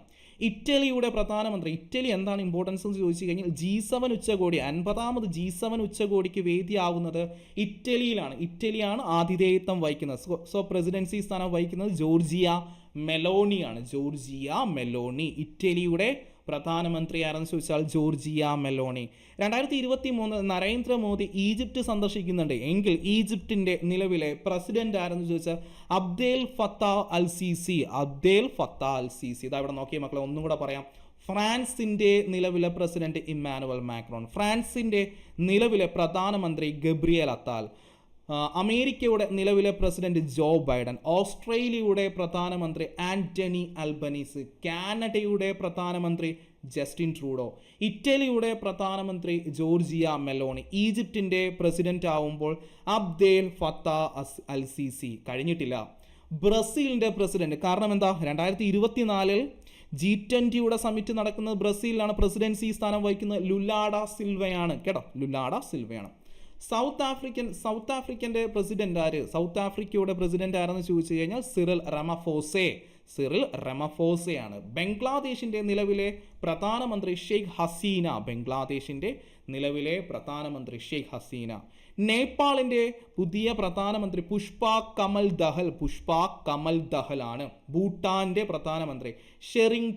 ഇറ്റലിയുടെ പ്രധാനമന്ത്രി. ഇറ്റലി എന്താണ് ഇമ്പോർട്ടൻസ് എന്ന് ചോദിച്ചു കഴിഞ്ഞാൽ G7 ഉച്ചകോടി 50ാമത് G7 ഉച്ചകോടിക്ക് വേദിയാവുന്നത് ഇറ്റലിയിലാണ്. ഇറ്റലിയാണ് ആതിഥേയത്വം വഹിക്കുന്നത്. സോ പ്രസിഡൻസി സ്ഥാനം വഹിക്കുന്നത് ജോർജിയ മെലോണിയാണ്. ജോർജിയ മെലോണി ഇറ്റലിയുടെ പ്രധാനമന്ത്രി ആരെന്ന് ചോദിച്ചാൽ ജോർജിയ മെലോണി. 2023 നരേന്ദ്രമോദി ഈജിപ്റ്റ് സന്ദർശിക്കുന്നുണ്ട്. എങ്കിൽ ഈജിപ്തിൻ്റെ നിലവിലെ പ്രസിഡന്റ് ആരെന്ന് ചോദിച്ചാൽ അബ്ദേൽ ഫത്താഹ് അൽ സീസി. ഇതാ ഇവിടെ നോക്കിയ മക്കളെ, ഒന്നും കൂടെ പറയാം. ഫ്രാൻസിൻ്റെ നിലവിലെ പ്രസിഡന്റ് ഇമ്മാനുവൽ മാക്രോൺ. ഫ്രാൻസിൻ്റെ നിലവിലെ പ്രധാനമന്ത്രി ഗബ്രിയേൽ അത്താൽ. അമേരിക്കയുടെ നിലവിലെ പ്രസിഡന്റ് ജോ ബൈഡൻ. ഓസ്ട്രേലിയയുടെ പ്രധാനമന്ത്രി ആന്റണി അൽബനീസ്. കാനഡയുടെ പ്രധാനമന്ത്രി ജസ്റ്റിൻ ട്രൂഡോ. ഇറ്റലിയുടെ പ്രധാനമന്ത്രി ജോർജിയ മെലോണി. ഈജിപ്തിൻ്റെ പ്രസിഡന്റ് ആവുമ്പോൾ അബ്ദേൽ ഫത്താഹ് അൽ സീസി. കഴിഞ്ഞിട്ടില്ല ബ്രസീലിൻ്റെ പ്രസിഡന്റ്. കാരണം എന്താ? 2024 G20 സമ്മിറ്റ് നടക്കുന്നത് ബ്രസീലിലാണ്. പ്രസിഡൻസി സ്ഥാനം വഹിക്കുന്നത് ലുലാഡ സിൽവയാണ്. കേട്ടോ, ലുലാഡ സിൽവയാണ്. സൗത്ത് ആഫ്രിക്കൻ്റെ പ്രസിഡന്റ് ആര്? സൗത്ത് ആഫ്രിക്കയുടെ പ്രസിഡന്റ് ആരെന്ന് ചോദിച്ചു കഴിഞ്ഞാൽ സിറിൽ റമഫോസയാണ്. ബംഗ്ലാദേശിന്റെ നിലവിലെ പ്രധാനമന്ത്രി ഷെയ്ഖ് ഹസീന. നേപ്പാളിന്റെ പുതിയ പ്രധാനമന്ത്രി പുഷ്പ കമൽ ദഹൽ ആണ്. ഭൂട്ടാന്റെ പ്രധാനമന്ത്രി ഷെറിംഗ്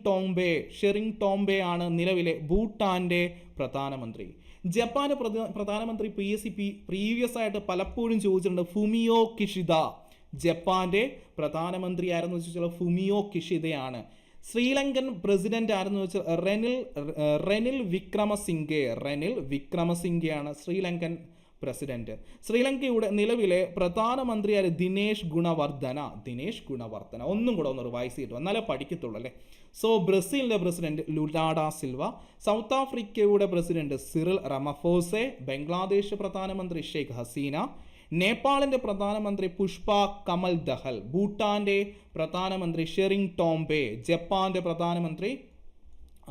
ടോംബെ ആണ് നിലവിലെ ഭൂട്ടാന്റെ പ്രധാനമന്ത്രി. ജപ്പാന്റെ പ്രധാനമന്ത്രി PSC പ്രീവിയസ് ആയിട്ട് പലപ്പോഴും ചോദിച്ചിട്ടുണ്ട് ഫുമിയോ കിഷിദ. ജപ്പാന്റെ പ്രധാനമന്ത്രി ആരെന്ന് വെച്ചാൽ ഫുമിയോ കിഷിദയാണ്. ശ്രീലങ്കൻ പ്രസിഡന്റ് ആരെന്ന് വെച്ചാൽ റെനിൽ വിക്രമസിംഗെയാണ് ശ്രീലങ്കൻ പ്രസിഡന്റ്. ശ്രീലങ്കയുടെ നിലവിലെ പ്രധാനമന്ത്രി ആര്? ദിനേശ് ഗുണവർദ്ധന. ഒന്നും കൂടെ ഒന്ന് റിവൈസ് ചെയ്തു എന്നാലേ പഠിക്കത്തുള്ളൂ അല്ലേ. സോ ബ്രസീലിന്റെ പ്രസിഡന്റ് ലുലാഡ സിൽവ. സൗത്ത് ആഫ്രിക്കയുടെ പ്രസിഡന്റ് സിറിൽ റമഫോസെ. ബംഗ്ലാദേശ് പ്രധാനമന്ത്രി ഷെയ്ഖ് ഹസീന. നേപ്പാളിന്റെ പ്രധാനമന്ത്രി പുഷ്പ കമൽ ദഹൽ. ഭൂട്ടാന്റെ പ്രധാനമന്ത്രി ഷെറിംഗ് ടോംബെ. ജപ്പാന്റെ പ്രധാനമന്ത്രി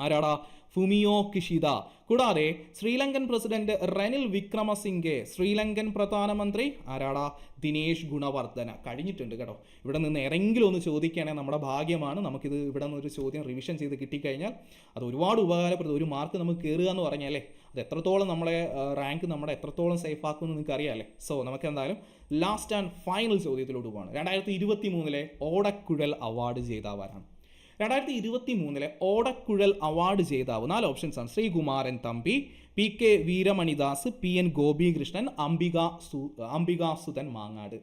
ആരാടാ? Fumio Kishida. കൂടാതെ ശ്രീലങ്കൻ പ്രസിഡന്റ് റെനിൽ വിക്രമസിംഗെ. ശ്രീലങ്കൻ പ്രധാനമന്ത്രി ആരാടാ? ദിനേശ് ഗുണവർദ്ധന. കഴിഞ്ഞിട്ടുണ്ട് കേട്ടോ. ഇവിടെ നിന്ന് ഏതെങ്കിലും ഒന്ന് ചോദിക്കുകയാണെങ്കിൽ നമ്മുടെ ഭാഗ്യമാണ്. നമുക്കിത് ഇവിടെ നിന്ന് ഒരു ചോദ്യം റിവിഷൻ ചെയ്ത് കിട്ടിക്കഴിഞ്ഞാൽ അത് ഒരുപാട് ഉപകാരപ്പെടും. ഒരു മാർക്ക് നമുക്ക് കയറുക എന്ന് പറഞ്ഞാലേ അത് എത്രത്തോളം നമ്മളെ റാങ്ക് നമ്മുടെ എത്രത്തോളം സേഫ് ആക്കുമെന്ന് നിങ്ങൾക്ക് അറിയാമല്ലേ. സോ നമുക്ക് എന്തായാലും ലാസ്റ്റ് ആൻഡ് ഫൈനൽ ചോദ്യത്തിലോട്ട് പോവാണ്. 2023 ഓടക്കുഴൽ അവാർഡ് ജേതാവാരാണ്? 2023 ഓടക്കുഴൽ അവാർഡ് ജേതാവ് 4 ഓപ്ഷൻസ് ആണ്. Sreekumaran Thampi, PK Veeramanidas, PN Gopikrishnan, Ambikasuthan Mangad.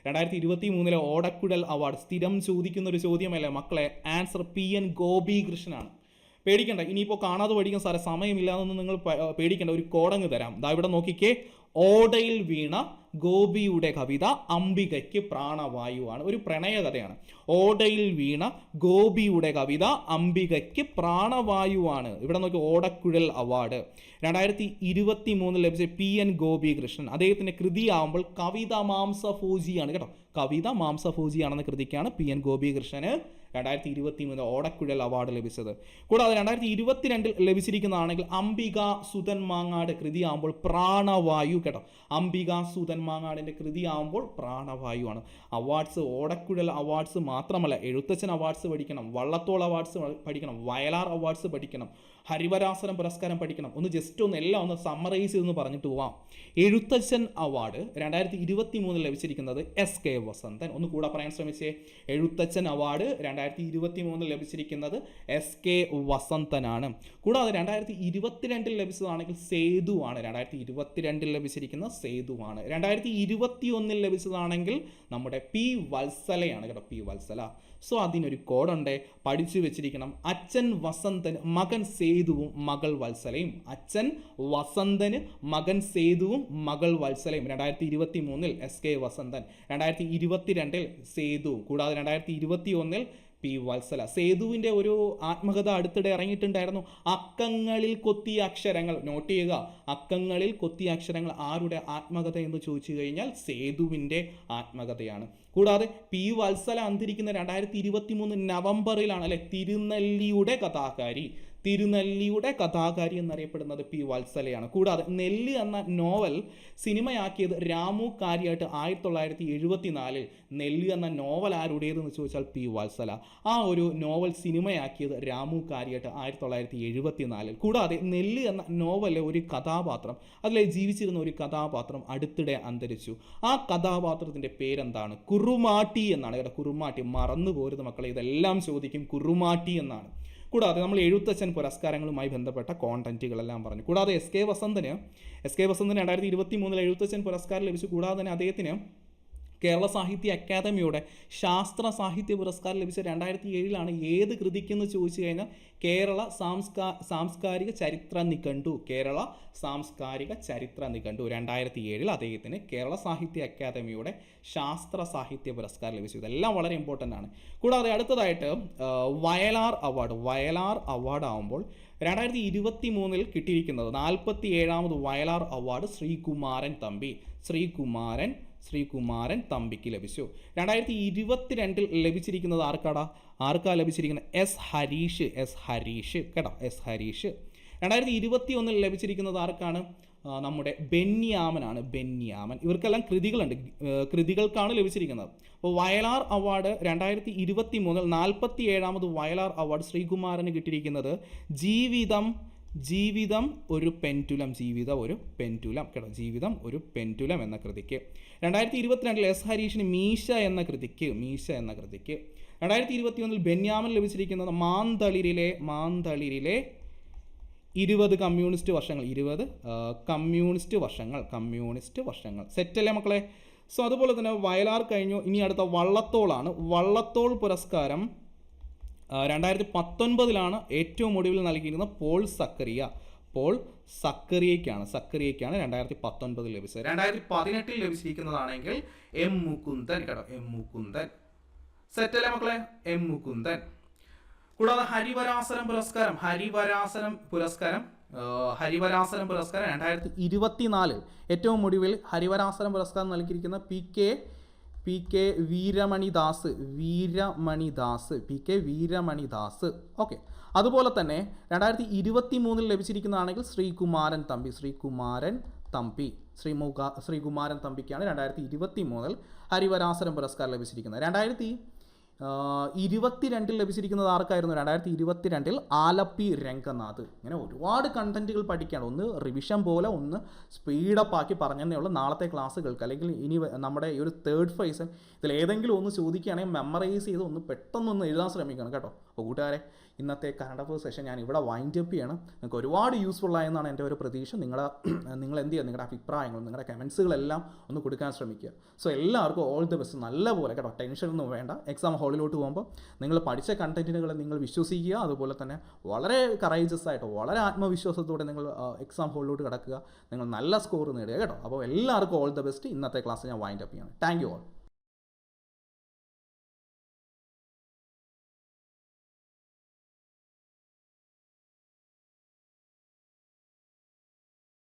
2023 ഓടക്കുഴൽ അവാർഡ് സ്ഥിരം ചോദിക്കുന്ന ഒരു ചോദ്യമല്ലേ മക്കളെ. Answer PN ഗോപികൃഷ്ണനാണ്. പേടിക്കണ്ട, ഇനിയിപ്പോൾ കാണാതെ പഠിക്കാൻ സമയമില്ലാതൊന്നും നിങ്ങൾ പേടിക്കേണ്ട. ഒരു കോഡങ്ങ് തരാം. ദാ ഇവിടെ നോക്കിക്കേ. ഓടയിൽ വീണ ഗോപിയുടെ കവിത അംബികയ്ക്ക് പ്രാണവായുവാണ്. ഒരു പ്രണയകഥയാണ്. ഓടയിൽ വീണ ഗോപിയുടെ കവിത അംബികയ്ക്ക് പ്രാണവായുവാണ്. ഇവിടെ നോക്കി, ഓടക്കുഴൽ അവാർഡ് 2023 ലഭിച്ച PN ഗോപികൃഷ്ണൻ. അദ്ദേഹത്തിന്റെ കൃതിയാവുമ്പോൾ കവിത മാംസഭോജിയാണ് കേട്ടോ. കവിത മാംസഭോജിയാണെന്ന കൃതിക്കാണ് PN ഗോപികൃഷ്ണന് 2023 ഓടക്കുഴൽ അവാർഡ് ലഭിച്ചത്. കൂടാതെ 2022 ലഭിച്ചിരിക്കുന്നതാണെങ്കിൽ അംബിക സുധൻ മാങ്ങാട് കൃതിയാവുമ്പോൾ പ്രാണവായു കേട്ടോ. അംബിക സുധൻ മാങ്ങാടിന്റെ കൃതിയാവുമ്പോൾ പ്രാണവായുവാണ്. അവാർഡ്സ്, ഓടക്കുഴൽ അവാർഡ്സ് മാത്രമല്ല, എഴുത്തച്ഛൻ അവാർഡ്സ് പഠിക്കണം, വള്ളത്തോൾ അവാർഡ്സ് പഠിക്കണം, വയലാർ അവാർഡ്സ് പഠിക്കണം, ഹരിവരാസനം പുരസ്കാരം പഠിക്കണം. ഒന്ന് എല്ലാം ഒന്ന് സമ്മറൈസ് ചെയ്തെന്ന് പറഞ്ഞിട്ട് പോവാം. എഴുത്തച്ഛൻ അവാർഡ് 2023 ലഭിച്ചിരിക്കുന്നത് SK വസന്തൻ. ഒന്ന് കൂടെ പറയാൻ ശ്രമിച്ചേ. എഴുത്തച്ഛൻ അവാർഡ് 2023 ലഭിച്ചിരിക്കുന്നത് SK വസന്തനാണ്. കൂടാതെ 2022 ലഭിച്ചതാണെങ്കിൽ സേതുവാണ്. 2022 ലഭിച്ചിരിക്കുന്ന സേതുവാണ്. 2021 ലഭിച്ചതാണെങ്കിൽ നമ്മുടെ P വത്സലയാണ് കേട്ടോ. P വത്സല. സോ അതിനൊരു കോഡുണ്ട്, പഠിച്ചു വെച്ചിരിക്കണം. അച്ഛൻ വസന്തൻ, മകൻ സേതുവും മകൾ വത്സലയും. അച്ഛൻ വസന്തന്, മകൻ സേതുവും മകൾ വത്സലയും. 2023 SK വസന്തൻ, 2022 സേതു. കൂടാതെ 2021 P വത്സല. സേതുവിൻ്റെ ഒരു ആത്മകഥ അടുത്തിടെ ഇറങ്ങിയിട്ടുണ്ടായിരുന്നു. അക്കങ്ങളിൽ കൊത്തിയ അക്ഷരങ്ങൾ. നോട്ട് ചെയ്യുക, അക്കങ്ങളിൽ കൊത്തിയ അക്ഷരങ്ങൾ. ആരുടെ ആത്മകഥ എന്ന് ചോദിച്ചു കഴിഞ്ഞാൽ സേതുവിൻ്റെ ആത്മകഥയാണ്. കൂടാതെ P വത്സല അന്തരിക്കുന്ന 2023 നവംബറിലാണ് അല്ലെ. തിരുനെല്ലിയുടെ കഥാകാരി. തിരുനെല്ലിയുടെ കഥാകാരി എന്നറിയപ്പെടുന്നത് P വത്സലയാണ്. കൂടാതെ നെല്ല് എന്ന നോവൽ സിനിമയാക്കിയത് രാമു കാര്യായിട്ട് 1974. നെല്ല് എന്ന നോവൽ ആരുടേതെന്ന് ചോദിച്ചാൽ P വത്സല. ആ ഒരു നോവൽ സിനിമയാക്കിയത് രാമു കാര്യായിട്ട് 1974. കൂടാതെ നെല്ല് എന്ന നോവലിലെ ഒരു കഥാപാത്രം, അതിലെ ജീവിച്ചിരുന്ന ഒരു കഥാപാത്രം അടുത്തിടെ അന്തരിച്ചു. ആ കഥാപാത്രത്തിൻ്റെ പേരെന്താണ്? കുറുമാട്ടി എന്നാണ് കേട്ടോ. കുറുമാട്ടി. മറന്നു പോരുത് മക്കളെ, ഇതെല്ലാം ചോദിക്കും. കുറുമാട്ടി എന്നാണ്. കൂടാതെ നമ്മൾ എഴുത്തച്ഛൻ പുരസ്കാരങ്ങളുമായി ബന്ധപ്പെട്ട കോണ്ടന്റുകളെല്ലാം പറഞ്ഞു. കൂടാതെ SK വസന്തന് 2023 എഴുത്തച്ഛൻ പുരസ്കാരം ലഭിച്ചു. കൂടാതെ തന്നെ അദ്ദേഹത്തിന് കേരള സാഹിത്യ അക്കാദമിയുടെ ശാസ്ത്ര സാഹിത്യ പുരസ്കാരം ലഭിച്ച 2007 ഏത് കൃതിക്കെന്ന് ചോദിച്ചു കഴിഞ്ഞാൽ കേരള സാംസ്കാരിക ചരിത്ര നിഘണ്ടു. കേരള സാംസ്കാരിക ചരിത്ര നിഘണ്ടു 2007 അദ്ദേഹത്തിന് കേരള സാഹിത്യ അക്കാദമിയുടെ ശാസ്ത്ര സാഹിത്യ പുരസ്കാരം ലഭിച്ചു. ഇതെല്ലാം വളരെ ഇമ്പോർട്ടൻ്റ് ആണ്. കൂടാതെ അടുത്തതായിട്ട് വയലാർ അവാർഡ്. വയലാർ അവാർഡ് ആകുമ്പോൾ 2023 കിട്ടിയിരിക്കുന്നത് 47ാമത് വയലാർ അവാർഡ് ശ്രീകുമാരൻ തമ്പി. ശ്രീകുമാരൻ തമ്പിക്ക് ലഭിച്ചു. 2022 ലഭിച്ചിരിക്കുന്നത് ആർക്കാ ലഭിച്ചിരിക്കുന്നത്? S ഹരീഷ് കേട്ടോ. S ഹരീഷ്. 2021 ലഭിച്ചിരിക്കുന്നത് ആർക്കാണ്? നമ്മുടെ ബെന്യാമനാണ്. ബെന്യാമൻ. ഇവർക്കെല്ലാം കൃതികളുണ്ട്. കൃതികൾക്കാണ് ലഭിച്ചിരിക്കുന്നത്. അപ്പോൾ വയലാർ അവാർഡ് 2023 47ാമത് വയലാർ അവാർഡ് ശ്രീകുമാരന് കിട്ടിയിരിക്കുന്നത് ജീവിതം ഒരു പെൻറ്റുലം. ജീവിതം ഒരു പെൻറ്റുലം കേട്ടോ. ജീവിതം ഒരു പെൻറ്റുലം എന്ന കൃതിക്ക്. 2022 S ഹരീഷിന് മീശ എന്ന കൃതിക്ക്. 2021 ബെന്യാമൻ ലഭിച്ചിരിക്കുന്നത് മാന്തളിരിലെ 20 കമ്മ്യൂണിസ്റ്റ് വർഷങ്ങൾ. 20 കമ്മ്യൂണിസ്റ്റ് വർഷങ്ങൾ. സെറ്റല്ലേ മക്കളെ? സോ അതുപോലെ തന്നെ വയലാർ കഴിഞ്ഞു. ഇനി അടുത്ത വള്ളത്തോളാണ്. വള്ളത്തോൾ പുരസ്കാരം 2019 ഏറ്റവും ഒടുവിൽ നൽകിയിരുന്ന പോൾ സക്കറിയയ്ക്കാണ് 2019 ലഭിച്ചത്. 2018 ലഭിച്ചിരിക്കുന്നതാണെങ്കിൽ M മുകുന്ദൻ കേട്ടോ. M മുകുന്ദൻ. സെറ്റല്ലേ മക്കളെ? M മുകുന്ദൻ. കൂടാതെ ഹരിവരാസനം പുരസ്കാരം 2024 ഏറ്റവും ഒടുവിൽ ഹരിവരാസനം പുരസ്കാരം നൽകിയിരിക്കുന്ന PK വീരമണിദാസ്. ഓക്കെ. അതുപോലെ തന്നെ 2023 ലഭിച്ചിരിക്കുന്നതാണെങ്കിൽ ശ്രീകുമാരൻ തമ്പി. ശ്രീകുമാരൻ തമ്പിക്കാണ് 2023 ഹരിവരാസനം പുരസ്കാരം ലഭിച്ചിരിക്കുന്നത്. 2022 ലഭിച്ചിരിക്കുന്നത് ആർക്കായിരുന്നു? 2022 ആലപ്പി രംഗനാഥ്. ഇങ്ങനെ ഒരുപാട് കണ്ടന്റുകൾ പഠിക്കുകയാണ്. ഒന്ന് റിവിഷൻ പോലെ, ഒന്ന് സ്പീഡപ്പ് ആക്കി പറഞ്ഞതേ ഉള്ളൂ. നാളത്തെ ക്ലാസ്സുകൾക്ക് അല്ലെങ്കിൽ ഇനി നമ്മുടെ ഈ ഒരു തേർഡ് ഫേസ് ഇതിലേതെങ്കിലും ഒന്ന് ചോദിക്കുകയാണെങ്കിൽ മെമ്മറൈസ് ചെയ്ത് ഒന്ന് പെട്ടെന്നൊന്ന് എഴുതാൻ ശ്രമിക്കണം കേട്ടോ. അപ്പോൾ കൂട്ടുകാരെ, ഇന്നത്തെ കറണ്ട് അഫയേഴ്സ് സെഷൻ ഞാൻ ഇവിടെ വൈൻഡ് അപ്പ് ചെയ്യണം. നിങ്ങൾക്ക് ഒരുപാട് യൂസ്ഫുൾ ആയെന്നാണ് എൻ്റെ ഒരു പ്രതീക്ഷ. നിങ്ങൾ എന്ത് ചെയ്യുക? നിങ്ങളുടെ അഭിപ്രായങ്ങളും നിങ്ങളുടെ കമൻസുകളെല്ലാം ഒന്ന് കൊടുക്കാൻ ശ്രമിക്കുക. സോ എല്ലാവർക്കും ഓൾ ദി ബെസ്റ്റ്. നല്ലപോലെ കേട്ടോ. ടെൻഷനൊന്നും വേണ്ട. എക്സാം ഹോൾ ഹാളിലോട്ട് പോകുമ്പോൾ നിങ്ങൾ പഠിച്ച കണ്ടന്റുകൾ നിങ്ങൾ വിശ്വസിക്കുക, അതുപോലെ തന്നെ വളരെ കറേജസ് ആയിട്ട് വളരെ ആത്മവിശ്വാസത്തോടെ നിങ്ങൾ എക്സാം ഹാളിലോട്ട് കിടക്കുക, നിങ്ങൾ നല്ല സ്കോർ നേടുക കേട്ടോ. അപ്പോൾ എല്ലാവർക്കും ഓൾ ദ ബെസ്റ്റ്. ഇന്നത്തെ ക്ലാസ് ഞാൻ വൈൻഡ് അപ്പ് ചെയ്യണം. Thank you all.